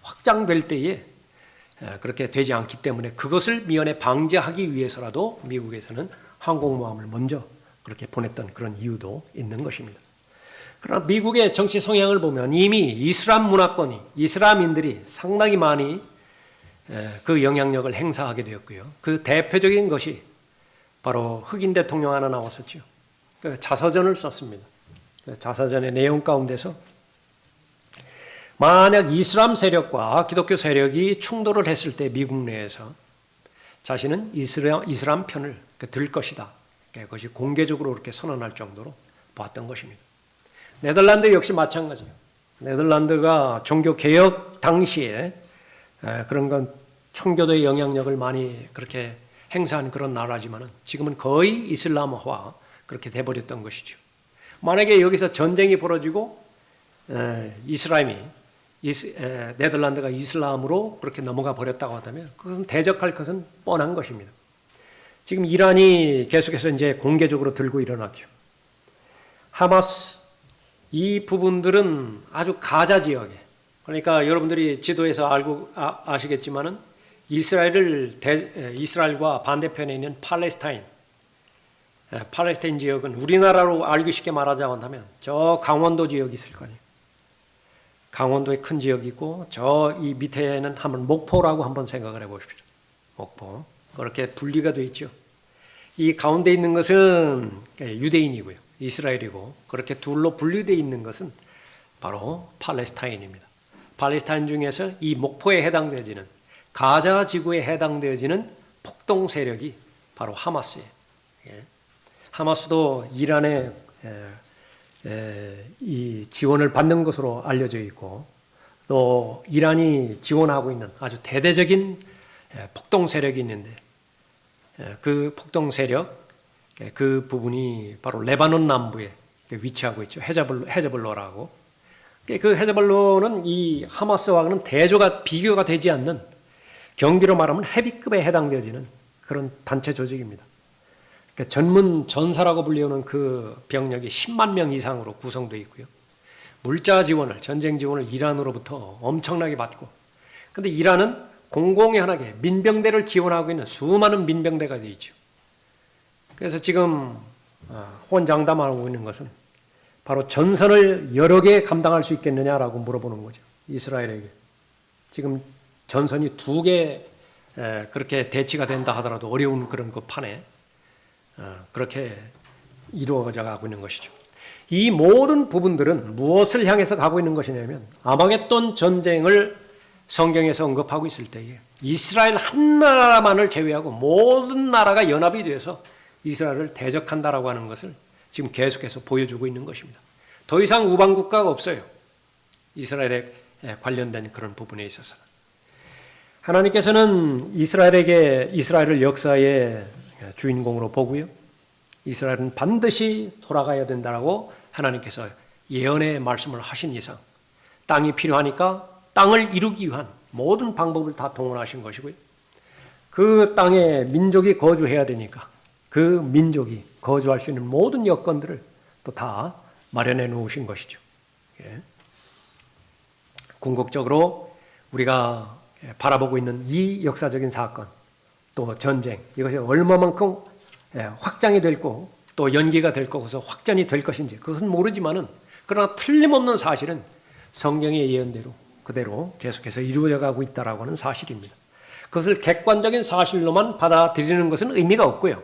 확장될 때에 그렇게 되지 않기 때문에 그것을 미연에 방지하기 위해서라도 미국에서는 항공모함을 먼저 그렇게 보냈던 그런 이유도 있는 것입니다. 그러나 미국의 정치 성향을 보면 이미 이슬람 문화권이, 이슬람인들이 상당히 많이 그 영향력을 행사하게 되었고요. 그 대표적인 것이 바로 흑인 대통령 하나 나왔었죠. 자서전을 썼습니다. 자서전의 내용 가운데서 만약 이슬람 세력과 기독교 세력이 충돌을 했을 때 미국 내에서 자신은 이슬람 편을 들 것이다. 그것이 공개적으로 그렇게 선언할 정도로 봤던 것입니다. 네덜란드 역시 마찬가지예요. 네덜란드가 종교개혁 당시에 그런 건 청교도의 영향력을 많이 그렇게 행사한 그런 나라지만 지금은 거의 이슬람화 그렇게 돼버렸던 것이죠. 만약에 여기서 전쟁이 벌어지고 네덜란드가 이슬람으로 그렇게 넘어가 버렸다고 한다면 그것은 대적할 것은 뻔한 것입니다. 지금 이란이 계속해서 이제 공개적으로 들고 일어났죠. 하마스 이 부분들은 아주 가자 지역에, 그러니까 여러분들이 지도에서 알고 아시겠지만은 이스라엘과 반대편에 있는 팔레스타인 지역은 우리나라로 알기 쉽게 말하자고 한다면 저 강원도 지역이 있을 거 아니에요. 강원도에 큰 지역이 있고 저 이 밑에는 한번 목포라고 한번 생각을 해보십시오. 목포 그렇게 분리가 되어 있죠. 이 가운데 있는 것은 유대인이고요. 이스라엘이고 그렇게 둘로 분리되어 있는 것은 바로 팔레스타인입니다. 팔레스타인 중에서 이 목포에 해당되어지는 가자 지구에 해당되어지는 폭동 세력이 바로 하마스예요. 하마스도 이란의 이 지원을 받는 것으로 알려져 있고 또 이란이 지원하고 있는 아주 대대적인 폭동 세력이 있는데 그 폭동 세력 그 부분이 바로 레바논 남부에 위치하고 있죠. 헤즈볼라라고. 그 헤즈볼라는 이 하마스와는 비교가 되지 않는 경비로 말하면 헤비급에 해당되어지는 그런 단체 조직입니다. 전문 전사라고 불리우는 그 병력이 10만 명 이상으로 구성되어 있고요. 물자 지원을, 전쟁 지원을 이란으로부터 엄청나게 받고, 근데 이란은 공공연하게 민병대를 지원하고 있는 수많은 민병대가 되어 있죠. 그래서 지금 호언장담하고 있는 것은 바로 전선을 여러 개 감당할 수 있겠느냐라고 물어보는 거죠. 이스라엘에게. 지금 전선이 2개 그렇게 대치가 된다 하더라도 어려운 그런 그 판에 그렇게 이루어져 가고 있는 것이죠. 이 모든 부분들은 무엇을 향해서 가고 있는 것이냐면 아마겟돈 전쟁을 성경에서 언급하고 있을 때에 이스라엘 한 나라만을 제외하고 모든 나라가 연합이 돼서 이스라엘을 대적한다라고 하는 것을 지금 계속해서 보여주고 있는 것입니다. 더 이상 우방 국가가 없어요. 이스라엘에 관련된 그런 부분에 있어서 하나님께서는 이스라엘을 역사의 주인공으로 보고요. 이스라엘은 반드시 돌아가야 된다라고 하나님께서 예언의 말씀을 하신 이상 땅이 필요하니까 땅을 이루기 위한 모든 방법을 다 동원하신 것이고요. 그 땅에 민족이 거주해야 되니까 그 민족이 거주할 수 있는 모든 여건들을 또 다 마련해 놓으신 것이죠. 궁극적으로 우리가 바라보고 있는 이 역사적인 사건 또 전쟁 이것이 얼마만큼 확장이 될 거, 또 연기가 될 거고서 확전이 될 것인지 그것은 모르지만은 그러나 틀림없는 사실은 성경의 예언대로 그대로 계속해서 이루어져 가고 있다라고 하는 사실입니다. 그것을 객관적인 사실로만 받아들이는 것은 의미가 없고요.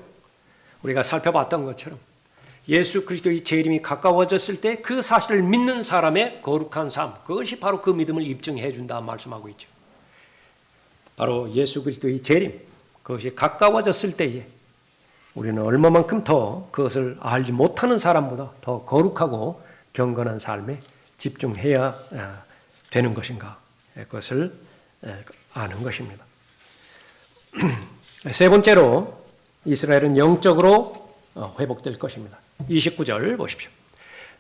우리가 살펴봤던 것처럼 예수 그리스도의 재림이 가까워졌을 때 그 사실을 믿는 사람의 거룩한 삶, 그것이 바로 그 믿음을 입증해 준다 말씀하고 있죠. 바로 예수 그리스도의 재림, 그것이 가까워졌을 때에 우리는 얼마만큼 더 그것을 알지 못하는 사람보다 더 거룩하고 경건한 삶에 집중해야 되는 것인가, 그것을 아는 것입니다. 세 번째로 이스라엘은 영적으로 회복될 것입니다. 29절 보십시오.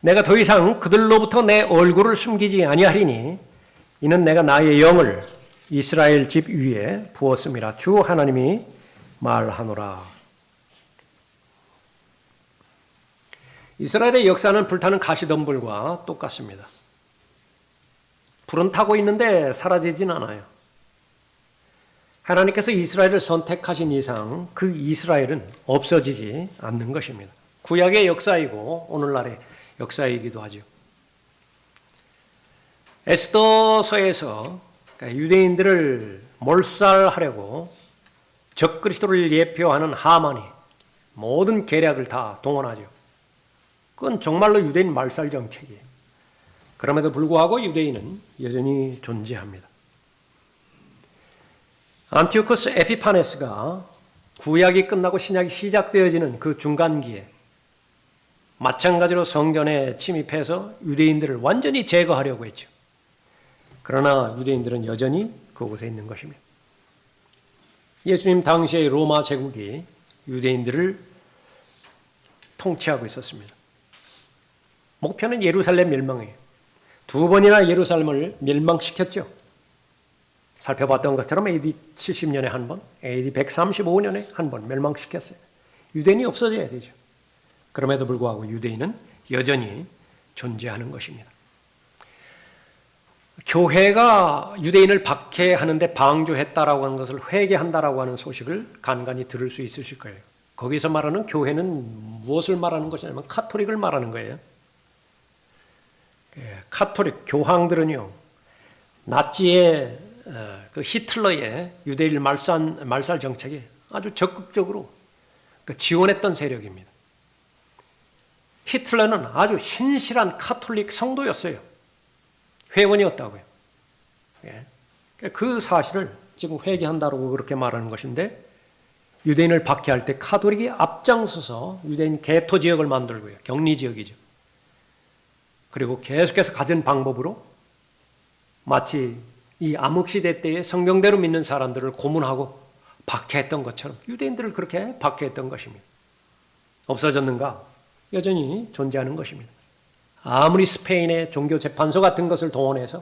내가 더 이상 그들로부터 내 얼굴을 숨기지 아니하리니 이는 내가 나의 영을 이스라엘 집 위에 부었음이라 주 하나님이 말하노라. 이스라엘의 역사는 불타는 가시덤불과 똑같습니다. 불은 타고 있는데 사라지진 않아요. 하나님께서 이스라엘을 선택하신 이상 그 이스라엘은 없어지지 않는 것입니다. 구약의 역사이고 오늘날의 역사이기도 하죠. 에스더서에서 유대인들을 몰살하려고 적그리스도를 예표하는 하만이 모든 계략을 다 동원하죠. 그건 정말로 유대인 말살 정책이에요. 그럼에도 불구하고 유대인은 여전히 존재합니다. 안티오코스 에피파네스가 구약이 끝나고 신약이 시작되어지는 그 중간기에 마찬가지로 성전에 침입해서 유대인들을 완전히 제거하려고 했죠. 그러나 유대인들은 여전히 그곳에 있는 것입니다. 예수님 당시의 로마 제국이 유대인들을 통치하고 있었습니다. 목표는 예루살렘 멸망이에요. 2번이나 예루살렘을 멸망시켰죠. 살펴봤던 것처럼 AD 70년에 한 번, AD 135년에 한 번 멸망시켰어요. 유대인이 없어져야 되죠. 그럼에도 불구하고 유대인은 여전히 존재하는 것입니다. 교회가 유대인을 박해하는데 방조했다라고 하는 것을 회개한다라고 하는 소식을 간간히 들을 수 있으실 거예요. 거기서 말하는 교회는 무엇을 말하는 것이냐면 카톨릭을 말하는 거예요. 카톨릭 교황들은요, 나치의 그 히틀러의 유대인 말살 정책에 아주 적극적으로 지원했던 세력입니다. 히틀러는 아주 신실한 카톨릭 성도였어요. 회원이었다고요. 그 사실을 지금 회개한다고 그렇게 말하는 것인데, 유대인을 박해할 때 카톨릭이 앞장서서 유대인 개토 지역을 만들고요. 격리 지역이죠. 그리고 계속해서 가진 방법으로 마치 이 암흑시대 때에 성경대로 믿는 사람들을 고문하고 박해했던 것처럼 유대인들을 그렇게 박해했던 것입니다. 없어졌는가? 여전히 존재하는 것입니다. 아무리 스페인의 종교재판소 같은 것을 동원해서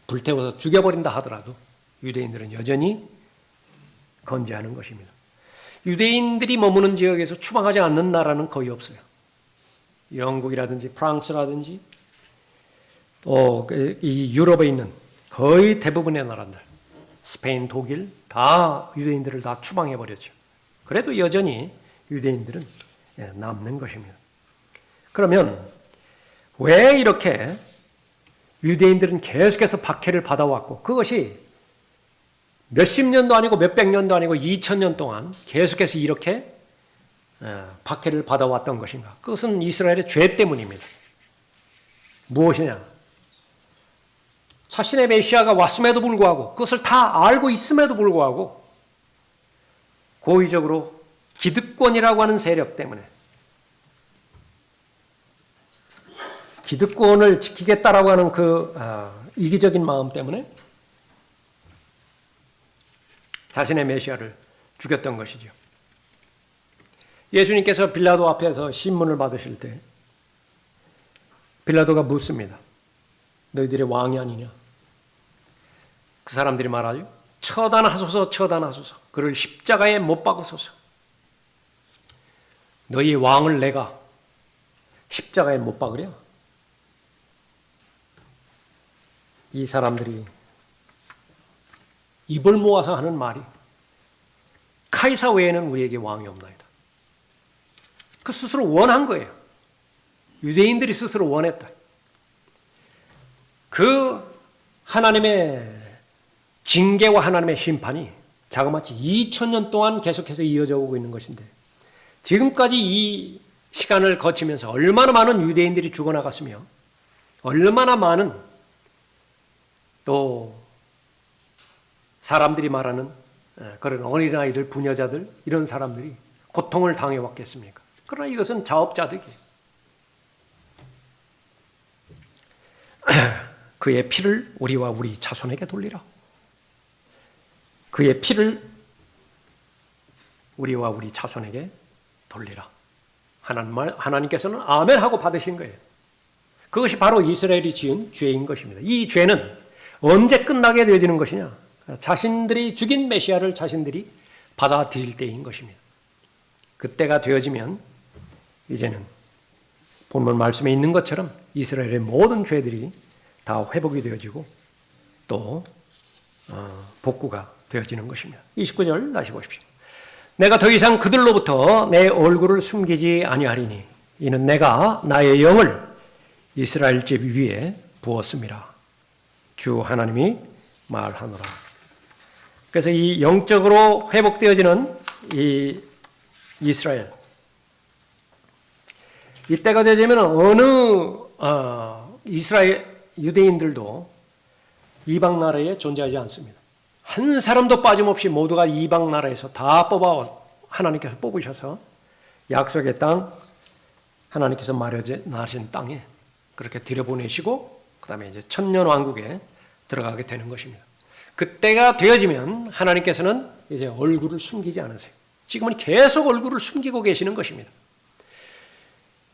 불태워서 죽여버린다 하더라도 유대인들은 여전히 건재하는 것입니다. 유대인들이 머무는 지역에서 추방하지 않는 나라는 거의 없어요. 영국이라든지 프랑스라든지 또 이 유럽에 있는 거의 대부분의 나라들, 스페인, 독일 다 유대인들을 다 추방해버렸죠. 그래도 여전히 유대인들은 남는 것입니다. 그러면 왜 이렇게 유대인들은 계속해서 박해를 받아왔고, 그것이 몇십 년도 아니고 몇백 년도 아니고 2000년 동안 계속해서 이렇게 박해를 받아왔던 것인가? 그것은 이스라엘의 죄 때문입니다. 무엇이냐? 자신의 메시아가 왔음에도 불구하고, 그것을 다 알고 있음에도 불구하고 고의적으로 기득권이라고 하는 세력 때문에, 기득권을 지키겠다라고 하는 그 이기적인 마음 때문에 자신의 메시아를 죽였던 것이죠. 예수님께서 빌라도 앞에서 신문을 받으실 때 빌라도가 묻습니다. 너희들의 왕이 아니냐? 그 사람들이 말하죠. 처단하소서, 처단하소서. 그를 십자가에 못 박으소서. 너희 왕을 내가 십자가에 못 박으랴? 이 사람들이 입을 모아서 하는 말이 카이사 외에는 우리에게 왕이 없나이다. 그 스스로 원한 거예요. 유대인들이 스스로 원했다. 그 하나님의 징계와 하나님의 심판이 자그마치 2000년 동안 계속해서 이어져 오고 있는 것인데, 지금까지 이 시간을 거치면서 얼마나 많은 유대인들이 죽어나갔으며 얼마나 많은 또 사람들이 말하는 그런 어린아이들, 부녀자들, 이런 사람들이 고통을 당해왔겠습니까? 그러나 이것은 자업자득이에요. 그의 피를 우리와 우리 자손에게 돌리라. 그의 피를 우리와 우리 자손에게 돌리라. 하나님께서는 아멘 하고 받으신 거예요. 그것이 바로 이스라엘이 지은 죄인 것입니다. 이 죄는 언제 끝나게 되어지는 것이냐? 자신들이 죽인 메시아를 자신들이 받아들일 때인 것입니다. 그때가 되어지면 이제는 본문 말씀에 있는 것처럼 이스라엘의 모든 죄들이 다 회복이 되어지고 또 복구가 되어지는 것입니다. 29절 다시 보십시오. 내가 더 이상 그들로부터 내 얼굴을 숨기지 아니하리니 이는 내가 나의 영을 이스라엘 집 위에 부었습니다. 주 하나님이 말하노라. 그래서 이 영적으로 회복되어지는 이 이스라엘, 이때가 되면 어느 이스라엘 유대인들도 이방 나라에 존재하지 않습니다. 한 사람도 빠짐없이 모두가 이방 나라에서 다 하나님께서 뽑으셔서 약속의 땅, 하나님께서 마련하신 땅에 그렇게 들여보내시고 그 다음에 이제 천년 왕국에 들어가게 되는 것입니다. 그때가 되어지면 하나님께서는 이제 얼굴을 숨기지 않으세요. 지금은 계속 얼굴을 숨기고 계시는 것입니다.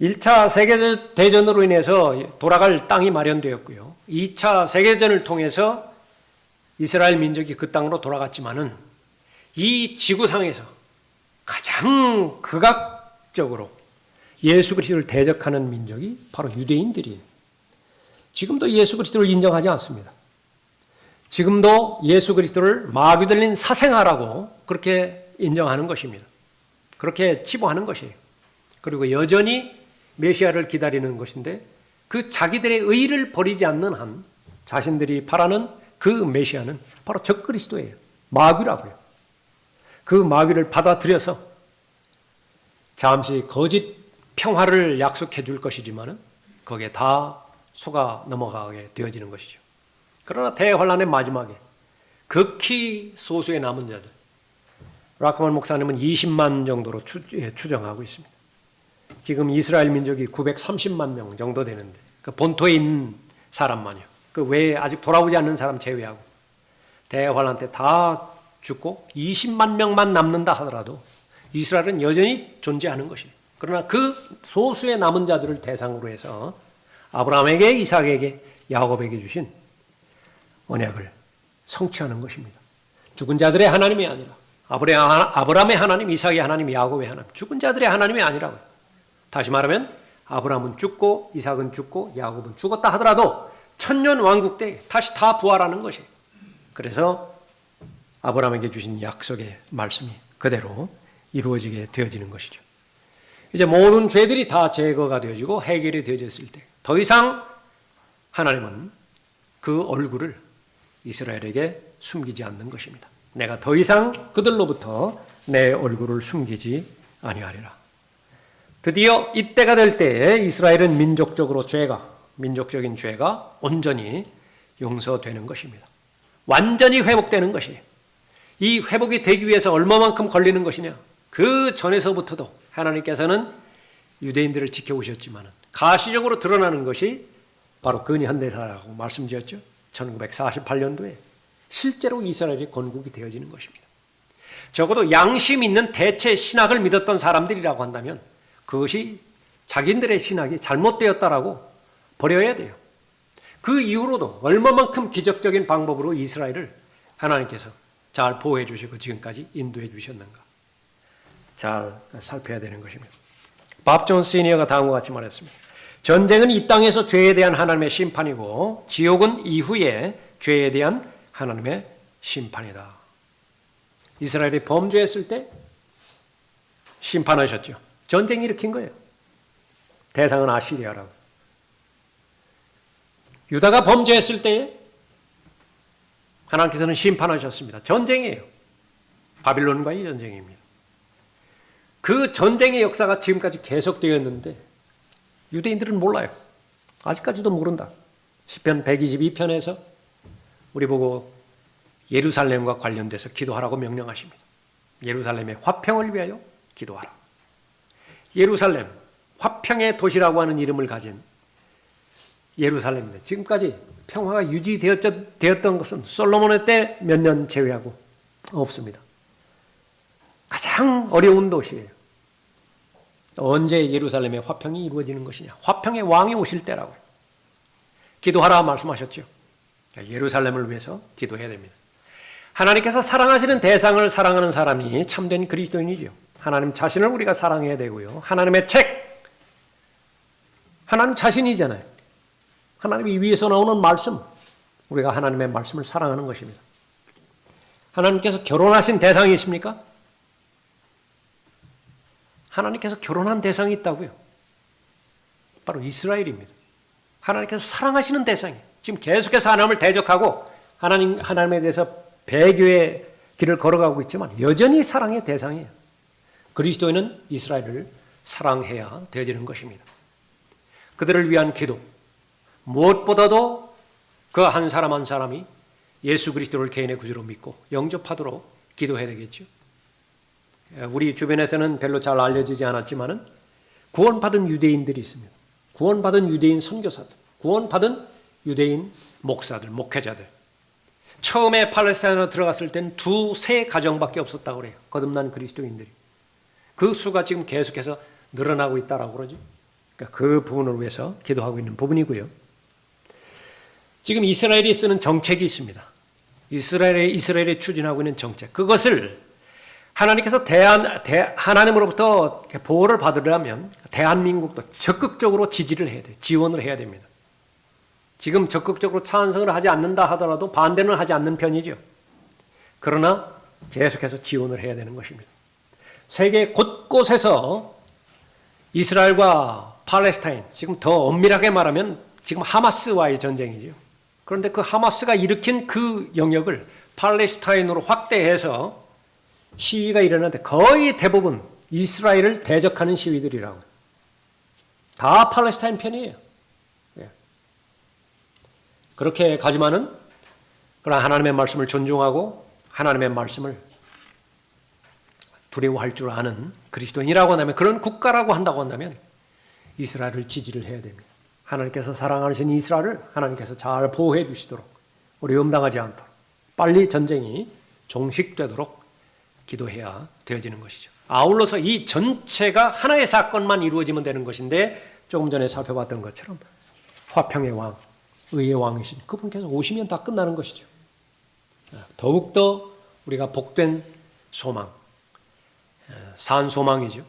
1차 세계대전으로 인해서 돌아갈 땅이 마련되었고요. 2차 세계대전을 통해서 이스라엘 민족이 그 땅으로 돌아갔지만은 이 지구상에서 가장 극악적으로 예수 그리스도를 대적하는 민족이 바로 유대인들이에요. 지금도 예수 그리스도를 인정하지 않습니다. 지금도 예수 그리스도를 마귀 들린 사생아라고 그렇게 인정하는 것입니다. 그렇게 치부하는 것이에요. 그리고 여전히 메시아를 기다리는 것인데 그 자기들의 의를 버리지 않는 한 자신들이 바라는 그 메시아는 바로 적그리스도예요. 마귀라고요. 그 마귀를 받아들여서 잠시 거짓 평화를 약속해 줄 것이지만은 거기에 다 속아 넘어가게 되어지는 것이죠. 그러나 대환란의 마지막에 극히 소수의 남은 자들, 라크만 목사님은 20만 정도로 추정하고 있습니다. 지금 이스라엘 민족이 930만 명 정도 되는데 그 본토에 있는 사람만요. 그 외에 아직 돌아오지 않는 사람 제외하고 대환란 때 다 죽고 20만 명만 남는다 하더라도 이스라엘은 여전히 존재하는 것이에요. 그러나 그 소수의 남은 자들을 대상으로 해서 아브라함에게, 이삭에게, 야곱에게 주신 언약을 성취하는 것입니다. 죽은 자들의 하나님이 아니라 아브라함의 하나님, 이삭의 하나님, 야곱의 하나님, 죽은 자들의 하나님이 아니라고요. 다시 말하면 아브라함은 죽고 이삭은 죽고 야곱은 죽었다 하더라도 천년 왕국 때 다시 다 부활하는 것이에요. 그래서 아브라함에게 주신 약속의 말씀이 그대로 이루어지게 되어지는 것이죠. 이제 모든 죄들이 다 제거가 되어지고 해결이 되어졌을 때 더 이상 하나님은 그 얼굴을 이스라엘에게 숨기지 않는 것입니다. 내가 더 이상 그들로부터 내 얼굴을 숨기지 아니하리라. 드디어 이때가 될 때에 이스라엘은 민족적인 죄가 온전히 용서되는 것입니다. 완전히 회복되는 것이에요. 이 회복이 되기 위해서 얼마만큼 걸리는 것이냐? 그 전에서부터도 하나님께서는 유대인들을 지켜오셨지만 가시적으로 드러나는 것이 바로 근현대사라고 말씀드렸죠. 1948년도에 실제로 이스라엘이 건국이 되어지는 것입니다. 적어도 양심 있는 대체 신학을 믿었던 사람들이라고 한다면 그것이 자기들의 신학이 잘못되었다라고 버려야 돼요. 그 이후로도 얼마만큼 기적적인 방법으로 이스라엘을 하나님께서 잘 보호해 주시고 지금까지 인도해 주셨는가 잘 살펴야 되는 것입니다. 밥 존 시니어가 다음과 같이 말했습니다. 전쟁은 이 땅에서 죄에 대한 하나님의 심판이고 지옥은 이후에 죄에 대한 하나님의 심판이다. 이스라엘이 범죄했을 때 심판하셨죠. 전쟁 일으킨 거예요. 대상은 아시리아라고. 유다가 범죄했을 때에 하나님께서는 심판하셨습니다. 전쟁이에요. 바빌론과의 전쟁입니다. 그 전쟁의 역사가 지금까지 계속되었는데 유대인들은 몰라요. 아직까지도 모른다. 시편 122편에서 우리 보고 예루살렘과 관련돼서 기도하라고 명령하십니다. 예루살렘의 화평을 위하여 기도하라. 예루살렘, 화평의 도시라고 하는 이름을 가진 예루살렘인데 지금까지 평화가 유지되었던 것은 솔로몬의 때 몇 년 제외하고 없습니다. 가장 어려운 도시예요. 언제 예루살렘의 화평이 이루어지는 것이냐? 화평의 왕이 오실 때라고요. 기도하라 말씀하셨죠. 예루살렘을 위해서 기도해야 됩니다. 하나님께서 사랑하시는 대상을 사랑하는 사람이 참된 그리스도인이죠. 하나님 자신을 우리가 사랑해야 되고요. 하나님의 책, 하나님 자신이잖아요. 하나님이 위에서 나오는 말씀, 우리가 하나님의 말씀을 사랑하는 것입니다. 하나님께서 결혼하신 대상이 있습니까? 하나님께서 결혼한 대상이 있다고요. 바로 이스라엘입니다. 하나님께서 사랑하시는 대상이에요. 지금 계속해서 하나님을 대적하고 하나님에 대해서 배교의 길을 걸어가고 있지만 여전히 사랑의 대상이에요. 그리스도인은 이스라엘을 사랑해야 되어지는 것입니다. 그들을 위한 기도, 무엇보다도 그 한 사람 한 사람이 예수 그리스도를 개인의 구주로 믿고 영접하도록 기도해야 되겠죠. 우리 주변에서는 별로 잘 알려지지 않았지만 구원받은 유대인들이 있습니다. 구원받은 유대인 선교사들, 구원받은 유대인 목사들, 목회자들. 처음에 팔레스타인으로 들어갔을 때는 2-3 가정밖에 없었다고 그래요. 거듭난 그리스도인들이. 그 수가 지금 계속해서 늘어나고 있다라고 그러죠. 그러니까 그 부분을 위해서 기도하고 있는 부분이고요. 지금 이스라엘이 쓰는 정책이 있습니다. 이스라엘이 추진하고 있는 정책. 그것을 하나님께서 하나님으로부터 보호를 받으려면 대한민국도 적극적으로 지지를 해야 돼요. 지원을 해야 됩니다. 지금 적극적으로 찬성을 하지 않는다 하더라도 반대는 하지 않는 편이죠. 그러나 계속해서 지원을 해야 되는 것입니다. 세계 곳곳에서 이스라엘과 팔레스타인, 지금 더 엄밀하게 말하면 지금 하마스와의 전쟁이죠. 그런데 그 하마스가 일으킨 그 영역을 팔레스타인으로 확대해서 시위가 일어나는데 거의 대부분 이스라엘을 대적하는 시위들이라고. 다 팔레스타인 편이에요. 그렇게 가지만은 그러나 하나님의 말씀을 존중하고 하나님의 말씀을 두려워할 줄 아는 그리스도인이라고 한다면, 그런 국가라고 한다고 한다면 이스라엘을 지지를 해야 됩니다. 하나님께서 사랑하시는 이스라엘을 하나님께서 잘 보호해 주시도록, 어려움 당하지 않도록, 빨리 전쟁이 종식되도록 기도해야 되어지는 것이죠. 아울러서 이 전체가 하나의 사건만 이루어지면 되는 것인데, 조금 전에 살펴봤던 것처럼 화평의 왕, 의의 왕이신 그분께서 오시면 다 끝나는 것이죠. 더욱더 우리가 복된 소망, 산 소망이죠.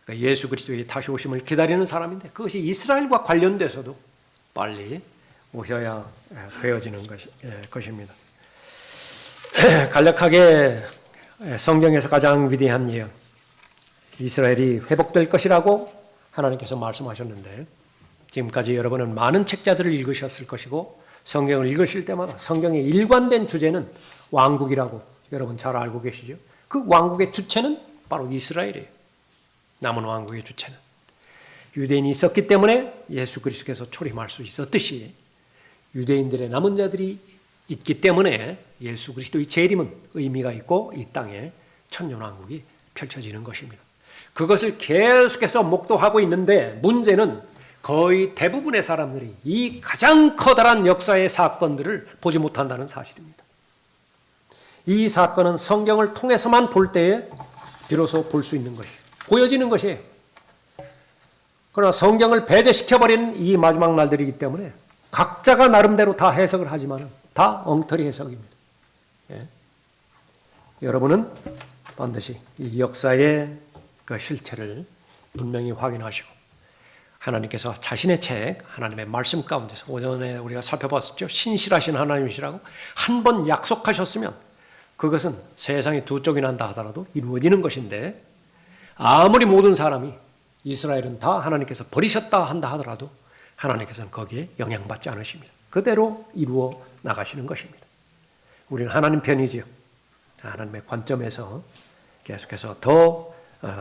그러니까 예수 그리스도의 다시 오심을 기다리는 사람인데, 그것이 이스라엘과 관련돼서도 빨리 오셔야 되어지는 것입니다. 간략하게 성경에서 가장 위대한 예언, 이스라엘이 회복될 것이라고 하나님께서 말씀하셨는데, 지금까지 여러분은 많은 책자들을 읽으셨을 것이고 성경을 읽으실 때마다 성경의 일관된 주제는 왕국이라고 여러분 잘 알고 계시죠. 그 왕국의 주체는 바로 이스라엘이에요. 남은 왕국의 주체는 유대인이 있었기 때문에 예수 그리스도께서 초림할 수 있었듯이, 유대인들의 남은 자들이 있기 때문에 예수 그리스도의 재림은 의미가 있고 이 땅에 천년왕국이 펼쳐지는 것입니다. 그것을 계속해서 목도하고 있는데, 문제는 거의 대부분의 사람들이 이 가장 커다란 역사의 사건들을 보지 못한다는 사실입니다. 이 사건은 성경을 통해서만 볼 때에 비로소 볼 수 있는 것이에요. 보여지는 것이에요. 그러나 성경을 배제시켜버린 이 마지막 날들이기 때문에 각자가 나름대로 다 해석을 하지만 다 엉터리 해석입니다. 예. 여러분은 반드시 이 역사의 그 실체를 분명히 확인하시고, 하나님께서 자신의 책, 하나님의 말씀 가운데서 오전에 우리가 살펴봤었죠. 신실하신 하나님이시라고 한 번 약속하셨으면 그것은 세상이 두 쪽이 난다 하더라도 이루어지는 것인데, 아무리 모든 사람이 이스라엘은 다 하나님께서 버리셨다 한다 하더라도 하나님께서는 거기에 영향받지 않으십니다. 그대로 이루어 나가시는 것입니다. 우리는 하나님 편이지요. 하나님의 관점에서 계속해서 더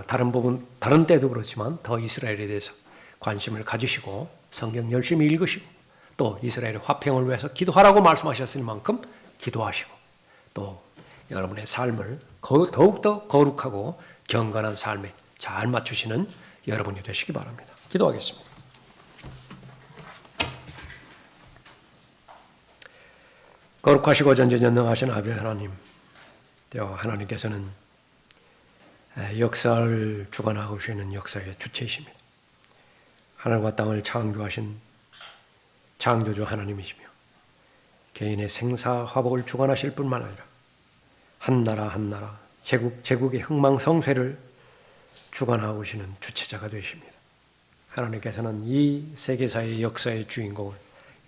다른 때도 그렇지만 더 이스라엘에 대해서 관심을 가지시고 성경 열심히 읽으시고, 또 이스라엘의 화평을 위해서 기도하라고 말씀하셨을 만큼 기도하시고, 또 여러분의 삶을 더욱더 거룩하고 경건한 삶에 잘 맞추시는 여러분이 되시기 바랍니다. 기도하겠습니다. 거룩하시고 전지전능하신 아버지 하나님, 하나님께서는 역사를 주관하고 계시는 역사의 주체이십니다. 하늘과 땅을 창조하신 창조주 하나님이시며, 개인의 생사화복을 주관하실 뿐만 아니라 한 나라 한 나라, 제국 제국의 흥망성쇠를 주관하고 계시는 주체자가 되십니다. 하나님께서는 이 세계사의 역사의 주인공을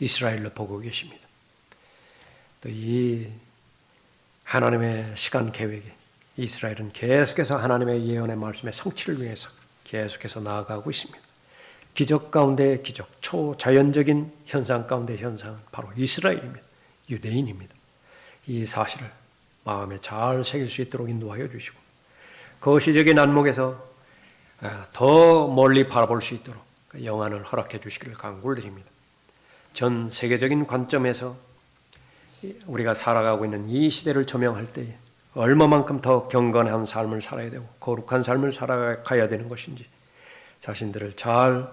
이스라엘로 보고 계십니다. 또 이 하나님의 시간 계획에 이스라엘은 계속해서 하나님의 예언의 말씀의 성취를 위해서 계속해서 나아가고 있습니다. 기적 가운데 기적, 초자연적인 현상 가운데 현상은 바로 이스라엘입니다. 유대인입니다. 이 사실을 마음에 잘 새길 수 있도록 인도하여 주시고 거시적인 안목에서 더 멀리 바라볼 수 있도록 영안을 허락해 주시기를 간구를 드립니다. 전 세계적인 관점에서 우리가 살아가고 있는 이 시대를 조명할 때에 얼마만큼 더 경건한 삶을 살아야 되고 거룩한 삶을 살아가야 되는 것인지 자신들을 잘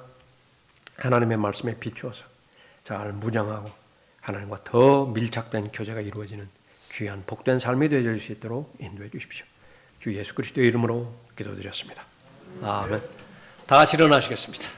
하나님의 말씀에 비추어서 잘 무장하고 하나님과 더 밀착된 교제가 이루어지는 귀한 복된 삶이 되어질 수 있도록 인도해 주십시오. 주 예수 그리스도의 이름으로 기도드렸습니다. 아멘. 다시 일어나시겠습니다.